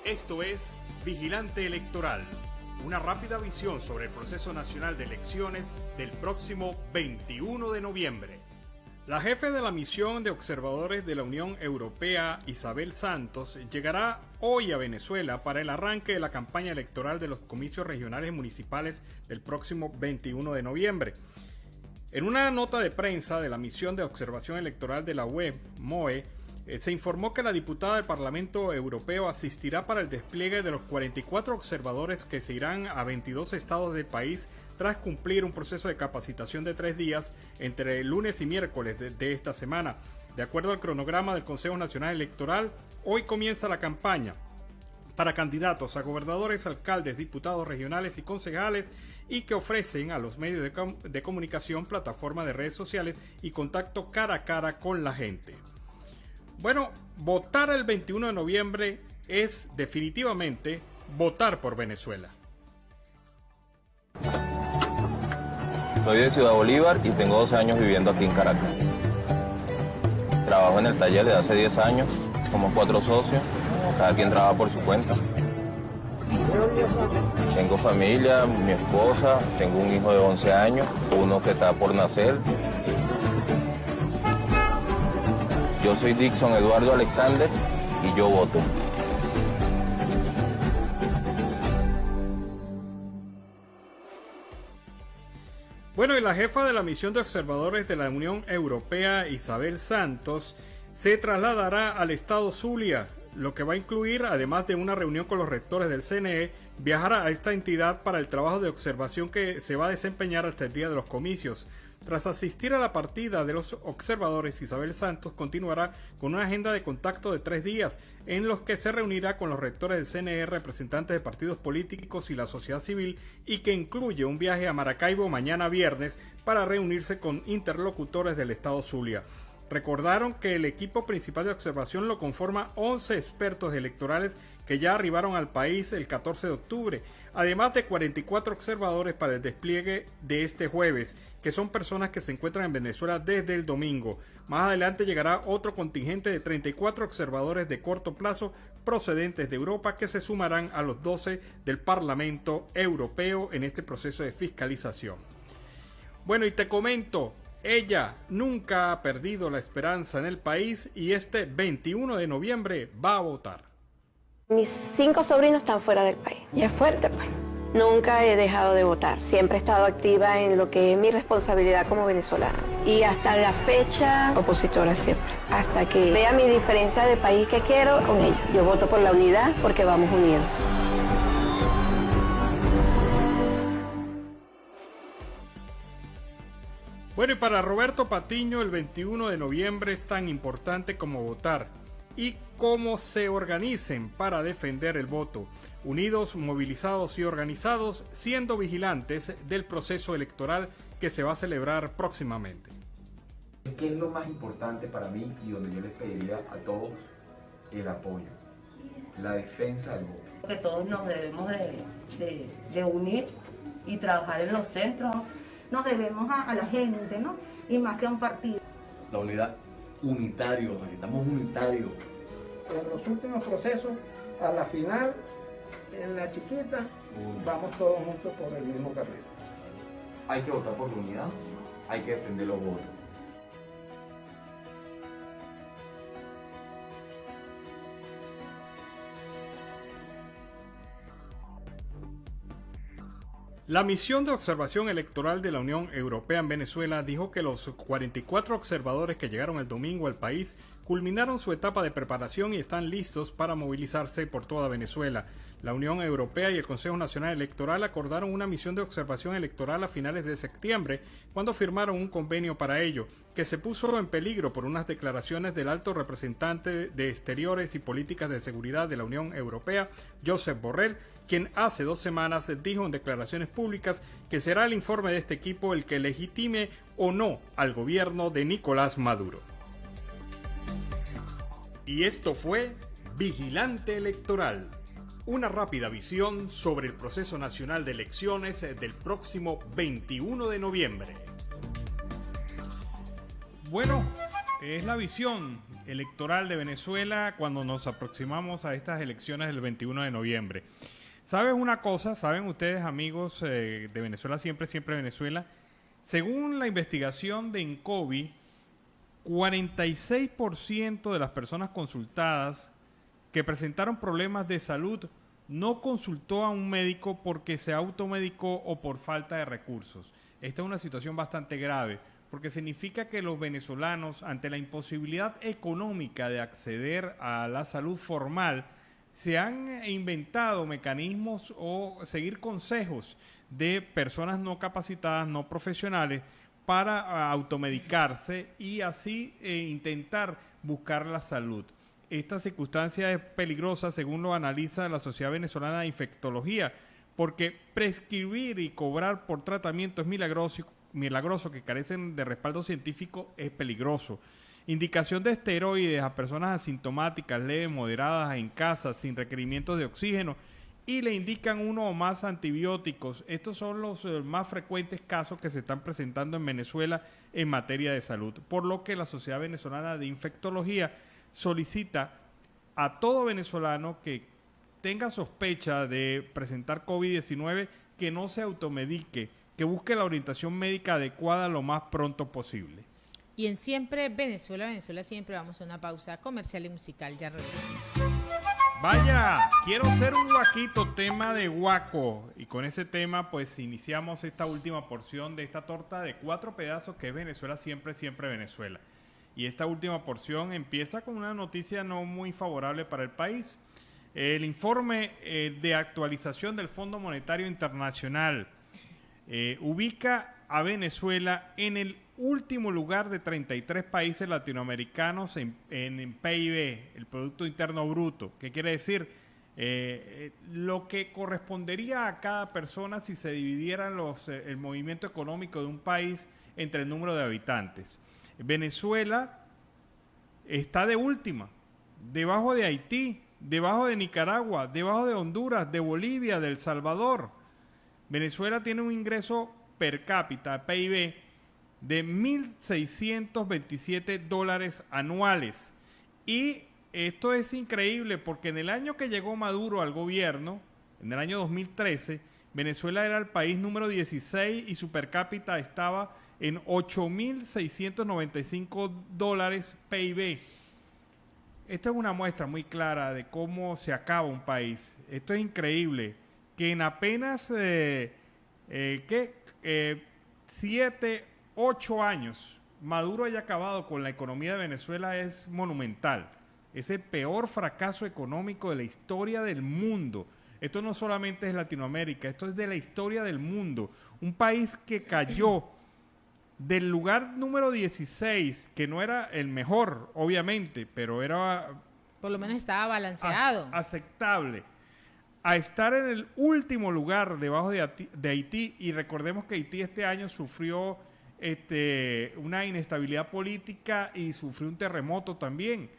Esto es Vigilante Electoral, una rápida visión sobre el proceso nacional de elecciones del próximo 21 de noviembre. La jefe de la misión de observadores de la Unión Europea, Isabel Santos, llegará hoy a Venezuela para el arranque de la campaña electoral de los comicios regionales y municipales del próximo 21 de noviembre. En una nota de prensa de la misión de observación electoral de la UE, MOE, se informó que la diputada del Parlamento Europeo asistirá para el despliegue de los 44 observadores que se irán a 22 estados del país tras cumplir un proceso de capacitación de 3 días entre lunes y miércoles de esta semana. De acuerdo al cronograma del Consejo Nacional Electoral, hoy comienza la campaña para candidatos a gobernadores, alcaldes, diputados regionales y concejales, y que ofrecen a los medios de comunicación plataformas de redes sociales y contacto cara a cara con la gente. Bueno, votar el 21 de noviembre es definitivamente votar por Venezuela. Soy de Ciudad Bolívar y tengo 12 años viviendo aquí en Caracas. Trabajo en el taller desde hace 10 años, somos 4 socios, cada quien trabaja por su cuenta. Tengo familia, mi esposa, tengo un hijo de 11 años, uno que está por nacer. Yo soy Dixon Eduardo Alexander y yo voto. Bueno, y la jefa de la misión de observadores de la Unión Europea, Isabel Santos, se trasladará al estado Zulia, lo que va a incluir, además de una reunión con los rectores del CNE, viajar a esta entidad para el trabajo de observación que se va a desempeñar hasta el día de los comicios. Tras asistir a la partida de los observadores, Isabel Santos continuará con una agenda de contacto de 3 días, en los que se reunirá con los rectores del CNE, representantes de partidos políticos y la sociedad civil, y que incluye un viaje a Maracaibo mañana viernes para reunirse con interlocutores del estado Zulia. Recordaron que el equipo principal de observación lo conforma 11 expertos electorales que ya arribaron al país el 14 de octubre, además de 44 observadores para el despliegue de este jueves, que son personas que se encuentran en Venezuela desde el domingo. Más adelante llegará otro contingente de 34 observadores de corto plazo procedentes de Europa que se sumarán a los 12 del Parlamento Europeo en este proceso de fiscalización. Bueno, y te comento, ella nunca ha perdido la esperanza en el país y este 21 de noviembre va a votar. Mis 5 sobrinos están fuera del país. Y es fuerte, pues. Nunca he dejado de votar. Siempre he estado activa en lo que es mi responsabilidad como venezolana. Y hasta la fecha, opositora siempre. Hasta que vea mi diferencia de país que quiero con ellos. Yo voto por la unidad porque vamos unidos. Bueno, y para Roberto Patiño el 21 de noviembre es tan importante como votar y cómo se organicen para defender el voto, unidos, movilizados y organizados, siendo vigilantes del proceso electoral que se va a celebrar próximamente. ¿Qué es lo más importante para mí y donde yo les pediría a todos el apoyo? La defensa del voto. Que todos nos debemos de unir y trabajar en los centros. Nos debemos a la gente, ¿no? Y más que a un partido. La unidad, unitario, necesitamos unitario. En los últimos procesos, a la final, en la chiquita, vamos todos juntos por el mismo camino. Hay que votar por la unidad, hay que defender los votos. La misión de observación electoral de la Unión Europea en Venezuela dijo que los 44 observadores que llegaron el domingo al país culminaron su etapa de preparación y están listos para movilizarse por toda Venezuela. La Unión Europea y el Consejo Nacional Electoral acordaron una misión de observación electoral a finales de septiembre, cuando firmaron un convenio para ello, que se puso en peligro por unas declaraciones del alto representante de Exteriores y Políticas de Seguridad de la Unión Europea, Josep Borrell, quien hace 2 semanas dijo en declaraciones públicas que será el informe de este equipo el que legitime o no al gobierno de Nicolás Maduro. Y esto fue Vigilante Electoral, una rápida visión sobre el proceso nacional de elecciones del próximo 21 de noviembre. Bueno, es la visión electoral de Venezuela cuando nos aproximamos a estas elecciones del 21 de noviembre. ¿Saben una cosa? ¿Saben ustedes, amigos de Venezuela Siempre, Siempre Venezuela? Según la investigación de Incovi, 46% de las personas consultadas que presentaron problemas de salud no consultó a un médico porque se automedicó o por falta de recursos. Esta es una situación bastante grave, porque significa que los venezolanos, ante la imposibilidad económica de acceder a la salud formal, se han inventado mecanismos o seguir consejos de personas no capacitadas, no profesionales, para automedicarse y así intentar buscar la salud. Esta circunstancia es peligrosa según lo analiza la Sociedad Venezolana de Infectología, porque prescribir y cobrar por tratamientos milagrosos que carecen de respaldo científico es peligroso. Indicación de esteroides a personas asintomáticas, leves, moderadas, en casa, sin requerimientos de oxígeno, y le indican uno o más antibióticos. Estos son los más frecuentes casos que se están presentando en Venezuela en materia de salud, por lo que la Sociedad Venezolana de Infectología solicita a todo venezolano que tenga sospecha de presentar COVID-19 que no se automedique, que busque la orientación médica adecuada lo más pronto posible. Y en Siempre Venezuela, Venezuela Siempre, vamos a una pausa comercial y musical. Ya regresamos. Vaya, quiero ser un guaquito, tema de guaco. Y con ese tema pues iniciamos esta última porción de esta torta de 4 pedazos que es Venezuela Siempre, Siempre Venezuela. Y esta última porción empieza con una noticia no muy favorable para el país. El informe de actualización del Fondo Monetario Internacional ubica a Venezuela en el último lugar de 33 países latinoamericanos en PIB, el Producto Interno Bruto. ¿Qué quiere decir? Lo que correspondería a cada persona si se dividieran el movimiento económico de un país entre el número de habitantes. Venezuela está de última, debajo de Haití, debajo de Nicaragua, debajo de Honduras, de Bolivia, de El Salvador. Venezuela tiene un ingreso per cápita, PIB, de $1.627 anuales. Y esto es increíble porque en el año que llegó Maduro al gobierno, en el año 2013, Venezuela era el país número 16 y su per cápita estaba en $8.695 PIB. Esto es una muestra muy clara de cómo se acaba un país. Esto es increíble, que en apenas 7, 8 años Maduro haya acabado con la economía de Venezuela es monumental. Es el peor fracaso económico de la historia del mundo. Esto no solamente es Latinoamérica, esto es de la historia del mundo. Un país que cayó del lugar número 16, que no era el mejor, obviamente, pero era... Por lo menos estaba balanceado. Aceptable. A estar en el último lugar debajo de Haití, y recordemos que Haití este año sufrió una inestabilidad política y sufrió un terremoto también.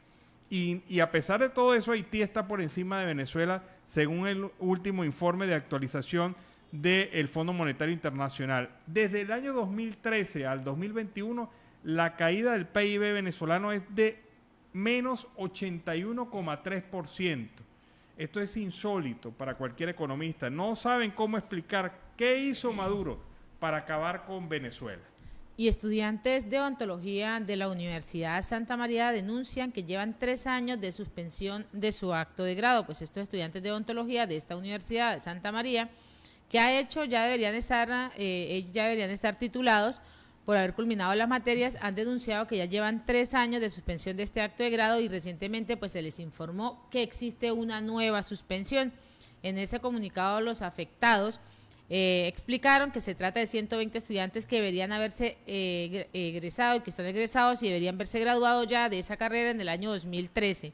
Y a pesar de todo eso, Haití está por encima de Venezuela, según el último informe de actualización del Fondo Monetario Internacional. Desde el año 2013 al 2021, la caída del PIB venezolano es de menos 81,3%. Esto es insólito para cualquier economista. No saben cómo explicar qué hizo Maduro para acabar con Venezuela. Y estudiantes de odontología de la Universidad Santa María denuncian que llevan 3 años de suspensión de su acto de grado. Pues estos estudiantes de odontología de esta Universidad de Santa María, que ha hecho, ya deberían estar titulados por haber culminado las materias, han denunciado que ya llevan 3 años de suspensión de este acto de grado y recientemente pues se les informó que existe una nueva suspensión. En ese comunicado los afectados explicaron que se trata de 120 estudiantes que deberían haberse egresado y que están egresados y deberían haberse graduado ya de esa carrera en el año 2013.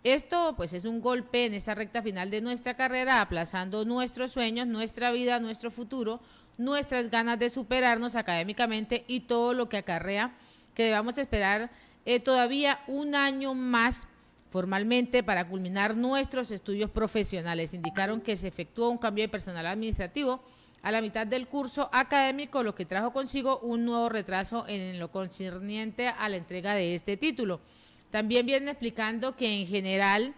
Esto pues es un golpe en esta recta final de nuestra carrera, aplazando nuestros sueños, nuestra vida, nuestro futuro, nuestras ganas de superarnos académicamente y todo lo que acarrea que debamos esperar todavía un año más formalmente para culminar nuestros estudios profesionales. Indicaron que se efectuó un cambio de personal administrativo a la mitad del curso académico, lo que trajo consigo un nuevo retraso en lo concerniente a la entrega de este título. También vienen explicando que en general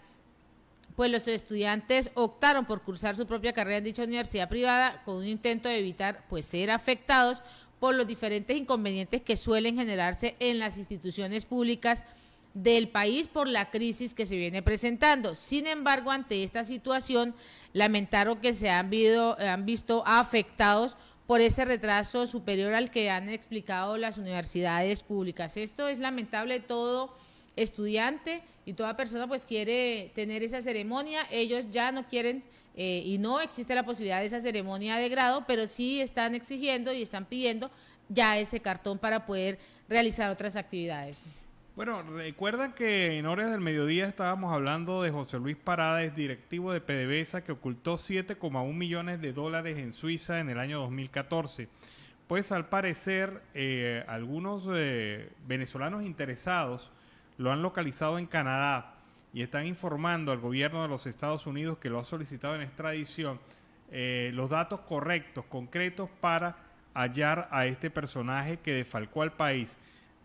pues los estudiantes optaron por cursar su propia carrera en dicha universidad privada con un intento de evitar pues ser afectados por los diferentes inconvenientes que suelen generarse en las instituciones públicas del país por la crisis que se viene presentando. Sin embargo, ante esta situación, lamentaron que se han visto afectados por ese retraso superior al que han explicado las universidades públicas. Esto es lamentable. Todo estudiante y toda persona pues quiere tener esa ceremonia. Ellos ya no quieren y no existe la posibilidad de esa ceremonia de grado, pero sí están exigiendo y están pidiendo ya ese cartón para poder realizar otras actividades. Bueno, recuerdan que en horas del mediodía estábamos hablando de José Luis Parades, directivo de PDVSA, que ocultó 7,1 millones de dólares en Suiza en el año 2014. Pues al parecer algunos venezolanos interesados lo han localizado en Canadá y están informando al gobierno de los Estados Unidos, que lo ha solicitado en extradición, los datos correctos, concretos, para hallar a este personaje que defalcó al país.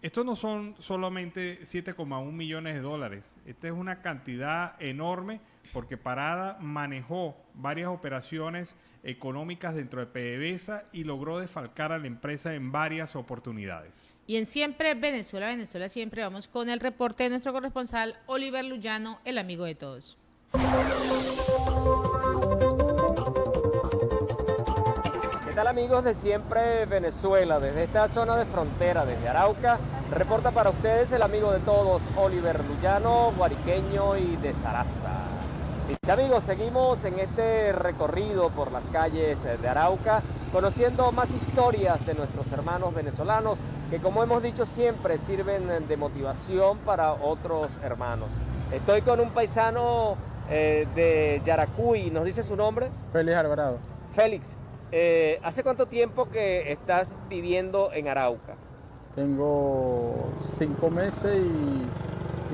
Estos no son solamente 7,1 millones de dólares. Esta es una cantidad enorme porque Parada manejó varias operaciones económicas dentro de PDVSA y logró defalcar a la empresa en varias oportunidades. Y en Siempre Venezuela, Venezuela Siempre, vamos con el reporte de nuestro corresponsal Oliver Luyano, el amigo de todos. ¿Qué tal, amigos de Siempre Venezuela? Desde esta zona de frontera, desde Arauca, reporta para ustedes el amigo de todos, Oliver Luyano, guariqueño y de Saraza. Mis amigos, seguimos en este recorrido por las calles de Arauca, conociendo más historias de nuestros hermanos venezolanos, que como hemos dicho siempre, sirven de motivación para otros hermanos. Estoy con un paisano de Yaracuy. ¿Nos dice su nombre? Félix Alvarado. Félix, ¿hace cuánto tiempo que estás viviendo en Arauca? Tengo 5 meses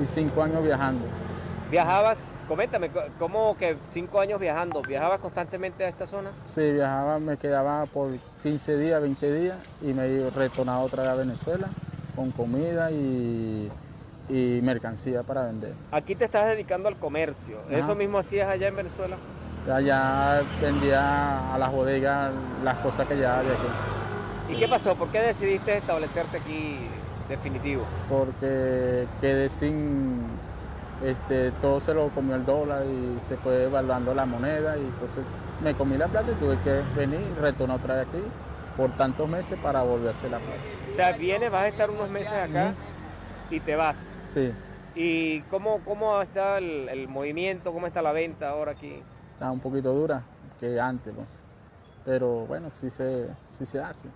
y 5 años viajando. ¿Viajabas? Coméntame, ¿cómo que 5 años viajando? ¿Viajabas constantemente a esta zona? Sí, viajaba, me quedaba por 15 días, 20 días y me retornaba otra vez a Venezuela con comida y mercancía para vender. Aquí te estás dedicando al comercio. Ajá. ¿Eso mismo hacías allá en Venezuela? Allá vendía a las bodegas las cosas que llevaba de aquí. ¿Y qué pasó? ¿Por qué decidiste establecerte aquí definitivo? Porque quedé sin... todo se lo comió el dólar y se fue evaluando la moneda y entonces me comí la plata y tuve que venir y retornar otra vez aquí por tantos meses para volver a hacer la plata. O sea, vienes, vas a estar unos meses acá y te vas. Sí. ¿Y cómo está el movimiento? ¿Cómo está la venta ahora aquí? Está un poquito dura que antes, ¿no? Pero bueno, sí se hace.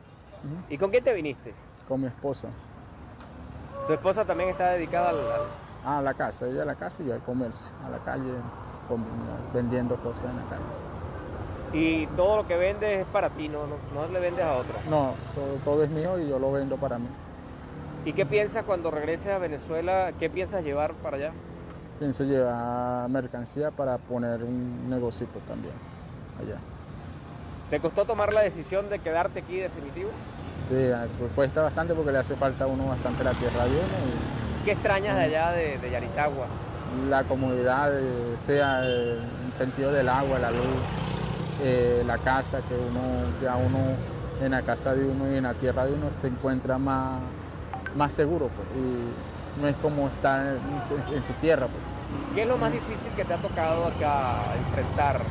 ¿Y con quién te viniste? Con mi esposa. ¿Tu esposa también está dedicada a la casa? Ella a la casa y yo al comercio, a la calle, vendiendo cosas en la calle. Y todo lo que vendes es para ti, no le vendes a otro. No, todo es mío y yo lo vendo para mí. ¿Y qué piensas cuando regreses a Venezuela? ¿Qué piensas llevar para allá? Pienso llevar mercancía para poner un negocito también allá. ¿Te costó tomar la decisión de quedarte aquí definitivo? Sí, pues cuesta bastante porque le hace falta a uno bastante la tierra de uno. ¿Qué extrañas de allá de Yaritagua? La comodidad, sea el sentido del agua, la luz, la casa, que ya uno en la casa de uno y en la tierra de uno se encuentra más seguro, pues, y no es como estar en su tierra. Pues. ¿Qué es lo más difícil que te ha tocado acá enfrentar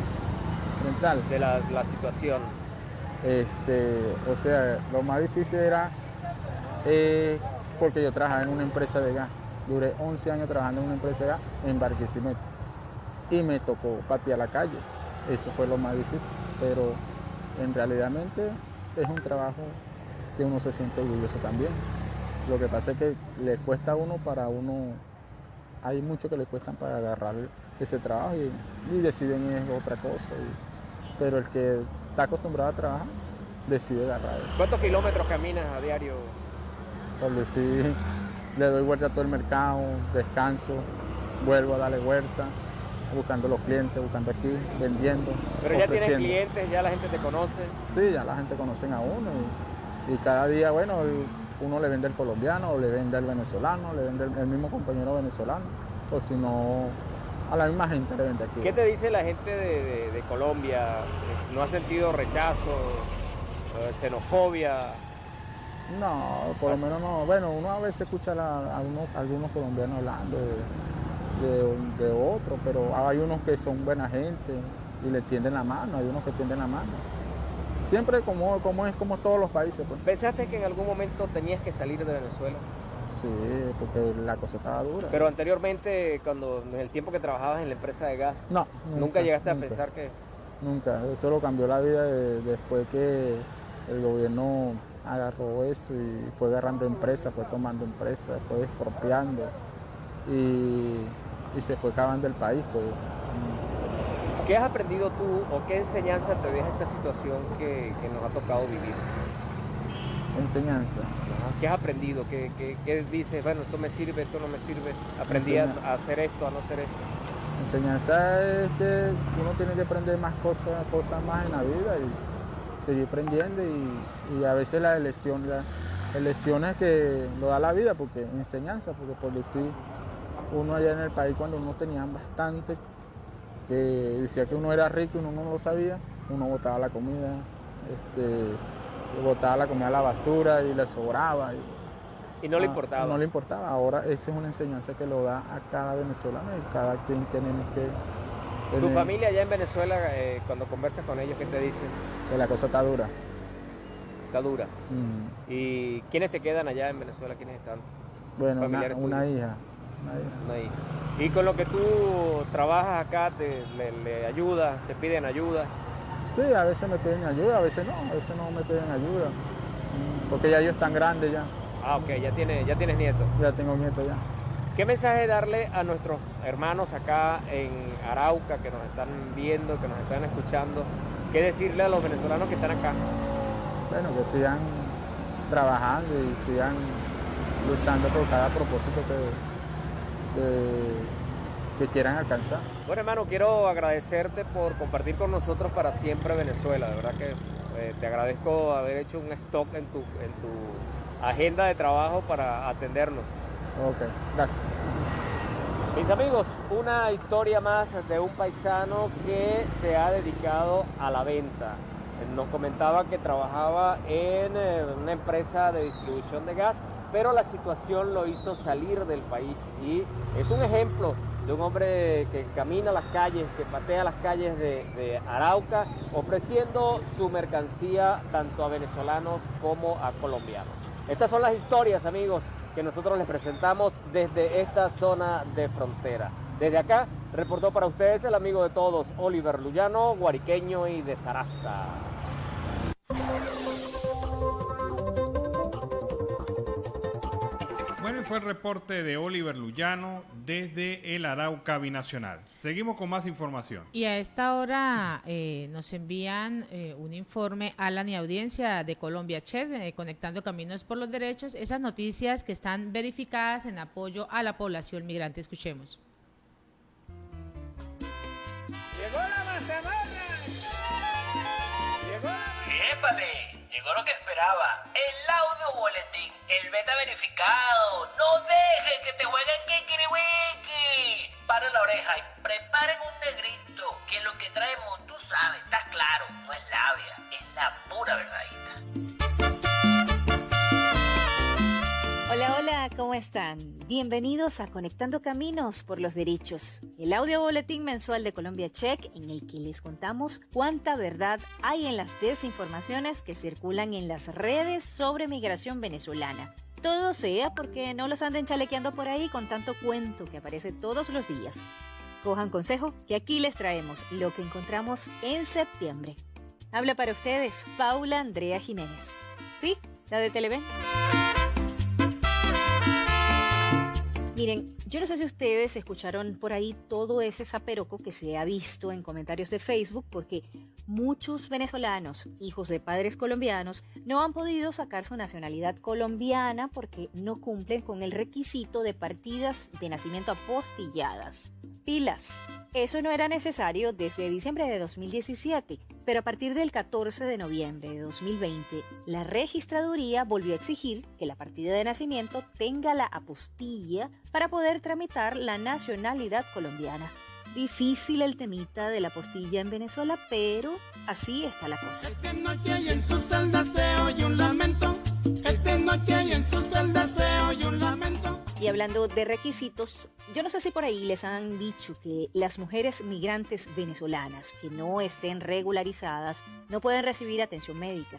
de la situación? O sea, lo más difícil era porque yo trabajaba en una empresa de gas. Duré 11 años trabajando en una empresa de gas en Barquisimeto y me tocó patear la calle. Eso fue lo más difícil, pero en realidad es un trabajo que uno se siente orgulloso también. Lo que pasa es que le cuesta a uno, hay muchos que le cuestan para agarrar ese trabajo y deciden es otra cosa. Pero el que está acostumbrado a trabajar, decide agarrar eso. ¿Cuántos kilómetros caminas a diario? Por decir, le doy vuelta a todo el mercado, descanso, vuelvo a darle vuelta, buscando los clientes, buscando aquí, vendiendo. Pero ya tienes clientes, ya la gente te conoce. Sí, ya la gente conoce a uno y cada día, bueno, uno le vende al colombiano, o le vende al venezolano, le vende el mismo compañero venezolano, o si no, a la misma gente le vende aquí. ¿Qué te dice la gente de Colombia? ¿No has sentido rechazo, xenofobia? No, por lo menos no. Bueno, uno a veces escucha a algunos colombianos hablando de otros, pero hay unos que son buena gente y le tienden la mano, hay unos que tienden la mano. Siempre como es como todos los países. Pues. ¿Pensaste que en algún momento tenías que salir de Venezuela? Sí, porque la cosa estaba dura. Pero anteriormente, en el tiempo que trabajabas en la empresa de gas, ¿nunca llegaste a pensar que...? Nunca, eso lo cambió la vida después que el gobierno agarró eso y fue agarrando empresas, fue tomando empresas, fue expropiando y se fue acabando el país. Pues. ¿Qué has aprendido tú o qué enseñanza te deja esta situación que nos ha tocado vivir? Enseñanza. ¿Qué has aprendido? ¿Qué dices? Bueno, esto me sirve, esto no me sirve. Aprendí a hacer esto, a no hacer esto. Enseñanza es que uno tiene que aprender más cosas más en la vida y seguir aprendiendo y a veces las lecciones que lo da la vida, porque enseñanza, porque por decir, uno allá en el país cuando uno tenía bastante, que decía que uno era rico y uno no lo sabía, uno botaba la comida, botaba la comida a la basura y le sobraba. Y no le importaba. No le importaba. Ahora esa es una enseñanza que lo da a cada venezolano y cada quien tenemos que... ¿Tu familia allá en Venezuela, cuando conversas con ellos, qué te dicen? Que la cosa está dura. Está dura. ¿Y quiénes te quedan allá en Venezuela? ¿Quiénes están? Bueno, una hija. ¿Y con lo que tú trabajas acá, le ayudas, te piden ayuda? Sí, a veces me piden ayuda, a veces no me piden ayuda. Porque ya ellos están grandes ya. Ah, ok, ya tienes nietos. Ya tengo nietos ya. ¿Qué mensaje darle a nuestros hermanos acá en Arauca que nos están viendo, que nos están escuchando? ¿Qué decirle a los venezolanos que están acá? Bueno, que sigan trabajando y sigan luchando por cada propósito que quieran alcanzar. Bueno, hermano, quiero agradecerte por compartir con nosotros para siempre Venezuela. De verdad que te agradezco haber hecho un stock en tu agenda de trabajo para atendernos. Ok, gracias. Mis amigos, una historia más de un paisano que se ha dedicado a la venta. Nos comentaba que trabajaba en una empresa de distribución de gas, pero la situación lo hizo salir del país y es un ejemplo de un hombre que camina las calles, que patea las calles de Arauca, ofreciendo su mercancía tanto a venezolanos como a colombianos. Estas son las historias, amigos, que nosotros les presentamos desde esta zona de frontera. Desde acá, reportó para ustedes el amigo de todos, Oliver Luyano, guariqueño y de Zaraza. Bueno, fue el reporte de Oliver Luyano desde el Arauca Binacional. Seguimos con más información. Y a esta hora nos envían un informe, Alan y audiencia de Colombia Check, Conectando Caminos por los Derechos, esas noticias que están verificadas en apoyo a la población migrante. Escuchemos. Llegó la mazamorra. ¡Épale! Llegó lo que esperaba, el audio boletín, el beta verificado. No dejes que te jueguen kikiriwiki. Paren la oreja y preparen un negrito, que lo que traemos, tú sabes, está claro, no es labia, es la pura verdadita. Hola, hola, ¿cómo están? Bienvenidos a Conectando Caminos por los Derechos, el audio boletín mensual de Colombia Check en el que les contamos cuánta verdad hay en las desinformaciones que circulan en las redes sobre migración venezolana. Todo sea porque no los anden chalequeando por ahí con tanto cuento que aparece todos los días. Cojan consejo, que aquí les traemos lo que encontramos en septiembre. Habla para ustedes Paula Andrea Jiménez. ¿Sí? La de Televen. Miren, yo no sé si ustedes escucharon por ahí todo ese zaperoco que se ha visto en comentarios de Facebook porque muchos venezolanos, hijos de padres colombianos, no han podido sacar su nacionalidad colombiana porque no cumplen con el requisito de partidas de nacimiento apostilladas. Pilas. Eso no era necesario desde diciembre de 2017, pero a partir del 14 de noviembre de 2020, la registraduría volvió a exigir que la partida de nacimiento tenga la apostilla para poder tramitar la nacionalidad colombiana. Difícil el temita de la apostilla en Venezuela, pero así está la cosa. Esta noche hay en su celda se oye un lamento. Esta noche hay en su celda se oye un lamento. Y hablando de requisitos, yo no sé si por ahí les han dicho que las mujeres migrantes venezolanas que no estén regularizadas no pueden recibir atención médica.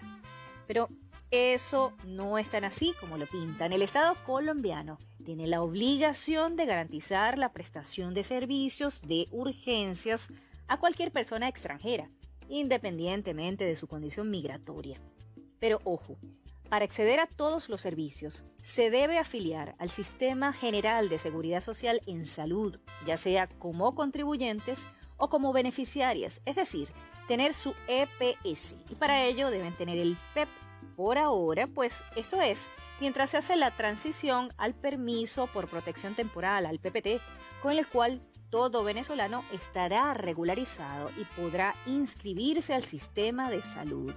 Pero eso no es tan así como lo pintan. El Estado colombiano tiene la obligación de garantizar la prestación de servicios de urgencias a cualquier persona extranjera, independientemente de su condición migratoria. Pero ojo, para acceder a todos los servicios, se debe afiliar al Sistema General de Seguridad Social en Salud, ya sea como contribuyentes o como beneficiarias, es decir, tener su EPS. Y para ello deben tener el PEP por ahora, pues eso es, mientras se hace la transición al permiso por protección temporal, al PPT, con el cual todo venezolano estará regularizado y podrá inscribirse al sistema de salud.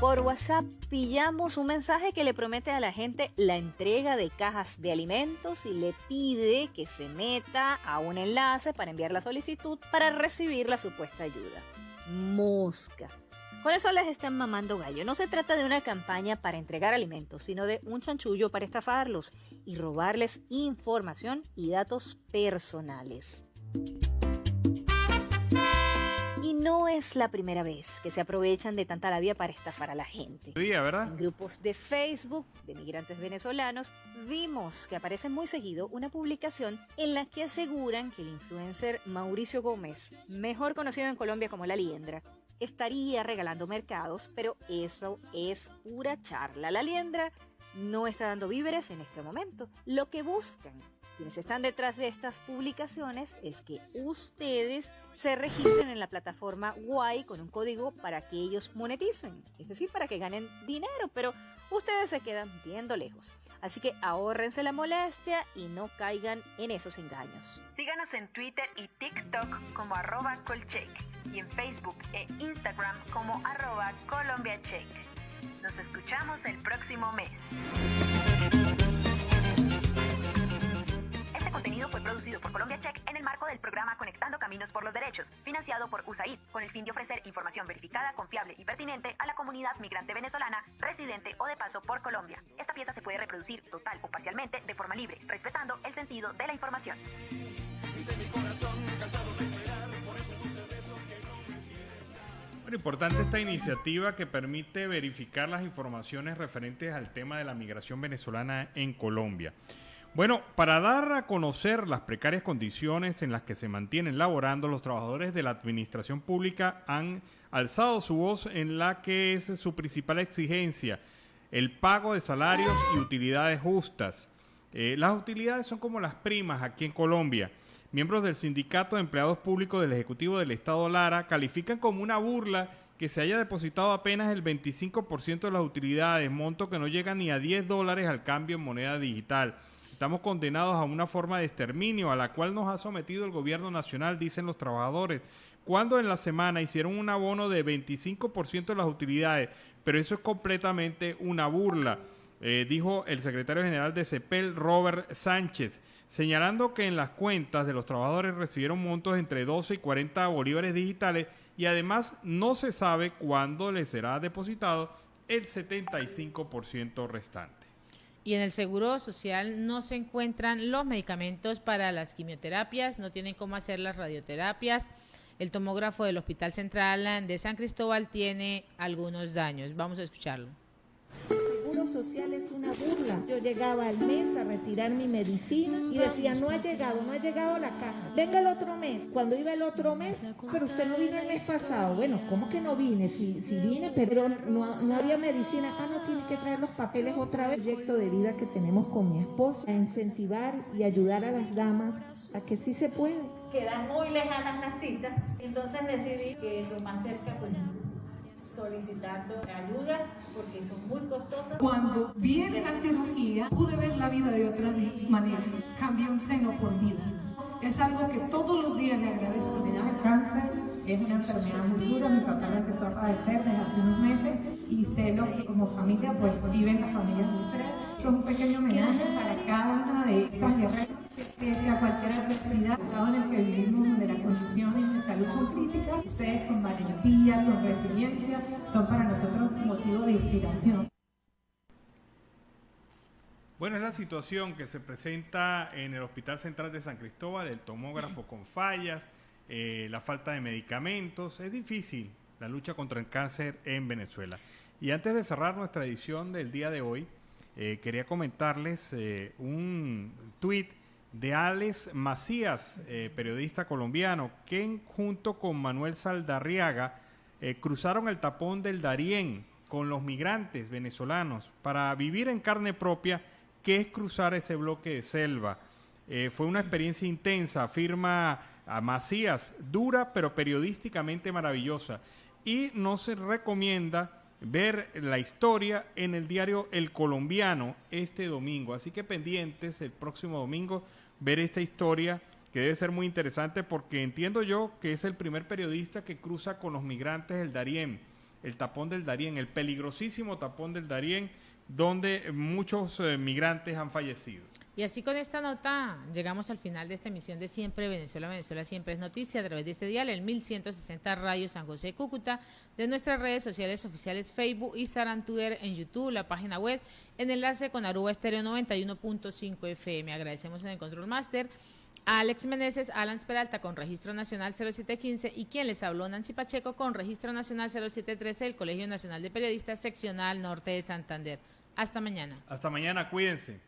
Por WhatsApp pillamos un mensaje que le promete a la gente la entrega de cajas de alimentos y le pide que se meta a un enlace para enviar la solicitud para recibir la supuesta ayuda. Mosca. Con eso les están mamando gallo. No se trata de una campaña para entregar alimentos, sino de un chanchullo para estafarlos y robarles información y datos personales. Y no es la primera vez que se aprovechan de tanta labia para estafar a la gente. Sí, ¿verdad? En grupos de Facebook de migrantes venezolanos vimos que aparece muy seguido una publicación en la que aseguran que el influencer Mauricio Gómez, mejor conocido en Colombia como La Liendra, estaría regalando mercados, pero eso es pura charla. La Liendra no está dando víveres en este momento. Lo que buscan quienes están detrás de estas publicaciones es que ustedes se registren en la plataforma Guay con un código para que ellos moneticen, es decir, para que ganen dinero, pero ustedes se quedan viendo lejos. Así que ahórrense la molestia y no caigan en esos engaños. Síganos en Twitter y TikTok como @colcheck y en Facebook e Instagram como @colombiacheck. Nos escuchamos el próximo mes. Este contenido fue producido por Colombia Check en el marco del programa Conectando Caminos por los Derechos, financiado por USAID, con el fin de ofrecer información verificada, confiable y pertinente a la comunidad migrante venezolana, residente o de paso por Colombia. Esta pieza se puede reproducir total o parcialmente de forma libre, respetando el sentido de la información. Bueno, importante esta iniciativa que permite verificar las informaciones referentes al tema de la migración venezolana en Colombia. Bueno, para dar a conocer las precarias condiciones en las que se mantienen laborando, los trabajadores de la administración pública han alzado su voz en la que es su principal exigencia, el pago de salarios y utilidades justas. Las utilidades son como las primas aquí en Colombia. Miembros del Sindicato de Empleados Públicos del Ejecutivo del Estado Lara califican como una burla que se haya depositado apenas el 25% de las utilidades, monto que no llega ni a $10 al cambio en moneda digital. Estamos condenados a una forma de exterminio a la cual nos ha sometido el gobierno nacional, dicen los trabajadores, cuando en la semana hicieron un abono de 25% de las utilidades, pero eso es completamente una burla, dijo el secretario general de CEPEL, Robert Sánchez, señalando que en las cuentas de los trabajadores recibieron montos entre 12 y 40 bolívares digitales y además no se sabe cuándo les será depositado el 75% restante. Y en el Seguro Social no se encuentran los medicamentos para las quimioterapias, no tienen cómo hacer las radioterapias. El tomógrafo del Hospital Central de San Cristóbal tiene algunos daños. Vamos a escucharlo. El Seguro Social es una burla. Yo llegaba al mes a retirar mi medicina y decía, no ha llegado la caja. Venga el otro mes. Cuando iba el otro mes, pero usted no vino el mes pasado. Bueno, ¿cómo que no vine? Si vine, pero no había medicina. No tiene que traer los papeles otra vez. El proyecto de vida que tenemos con mi esposo, a incentivar y ayudar a las damas a que sí se puede. Quedan muy lejanas las citas, entonces decidí que lo más cerca, pues, solicitando ayuda porque son muy costosas. Cuando viene la cirugía, pude ver la vida de otra manera. Cambié un seno por vida. Es algo que todos los días le agradezco. El cáncer es una enfermedad muy dura. Mi papá lo empezó a padecer desde hace unos meses y sé lo que como familia pues viven las familias de ustedes. Esto es un pequeño homenaje para cada una de estas guerreras. Pese a cualquier adversidad, el estado en el que vivimos, donde las condiciones de salud son críticas, ustedes con valentía, con resiliencia, son para nosotros un motivo de inspiración. Bueno, es la situación que se presenta en el Hospital Central de San Cristóbal, el tomógrafo con fallas, la falta de medicamentos. Es difícil la lucha contra el cáncer en Venezuela. Y antes de cerrar nuestra edición del día de hoy, quería comentarles un tuit de Alex Macías, periodista colombiano, que junto con Manuel Saldarriaga cruzaron el tapón del Darién con los migrantes venezolanos para vivir en carne propia qué es cruzar ese bloque de selva. Fue una experiencia intensa, afirma a Macías, dura pero periodísticamente maravillosa, y nos recomienda ver la historia en el diario El Colombiano este domingo. Así que pendientes el próximo domingo ver esta historia, que debe ser muy interesante porque entiendo yo que es el primer periodista que cruza con los migrantes el Darién, el tapón del Darién, el peligrosísimo tapón del Darién, donde muchos migrantes han fallecido. Y así con esta nota llegamos al final de esta emisión de Siempre Venezuela, Venezuela Siempre es Noticia, a través de este dial, el 1160 Radio San José de Cúcuta, de nuestras redes sociales oficiales Facebook, Instagram, Twitter, en YouTube, la página web, en enlace con Aruba Estéreo 91.5 FM. Agradecemos en el Control Master a Alex Meneses, Alan Peralta con Registro Nacional 0715 y quien les habló, Nancy Pacheco, con Registro Nacional 0713 del Colegio Nacional de Periodistas Seccional Norte de Santander. Hasta mañana. Hasta mañana, cuídense.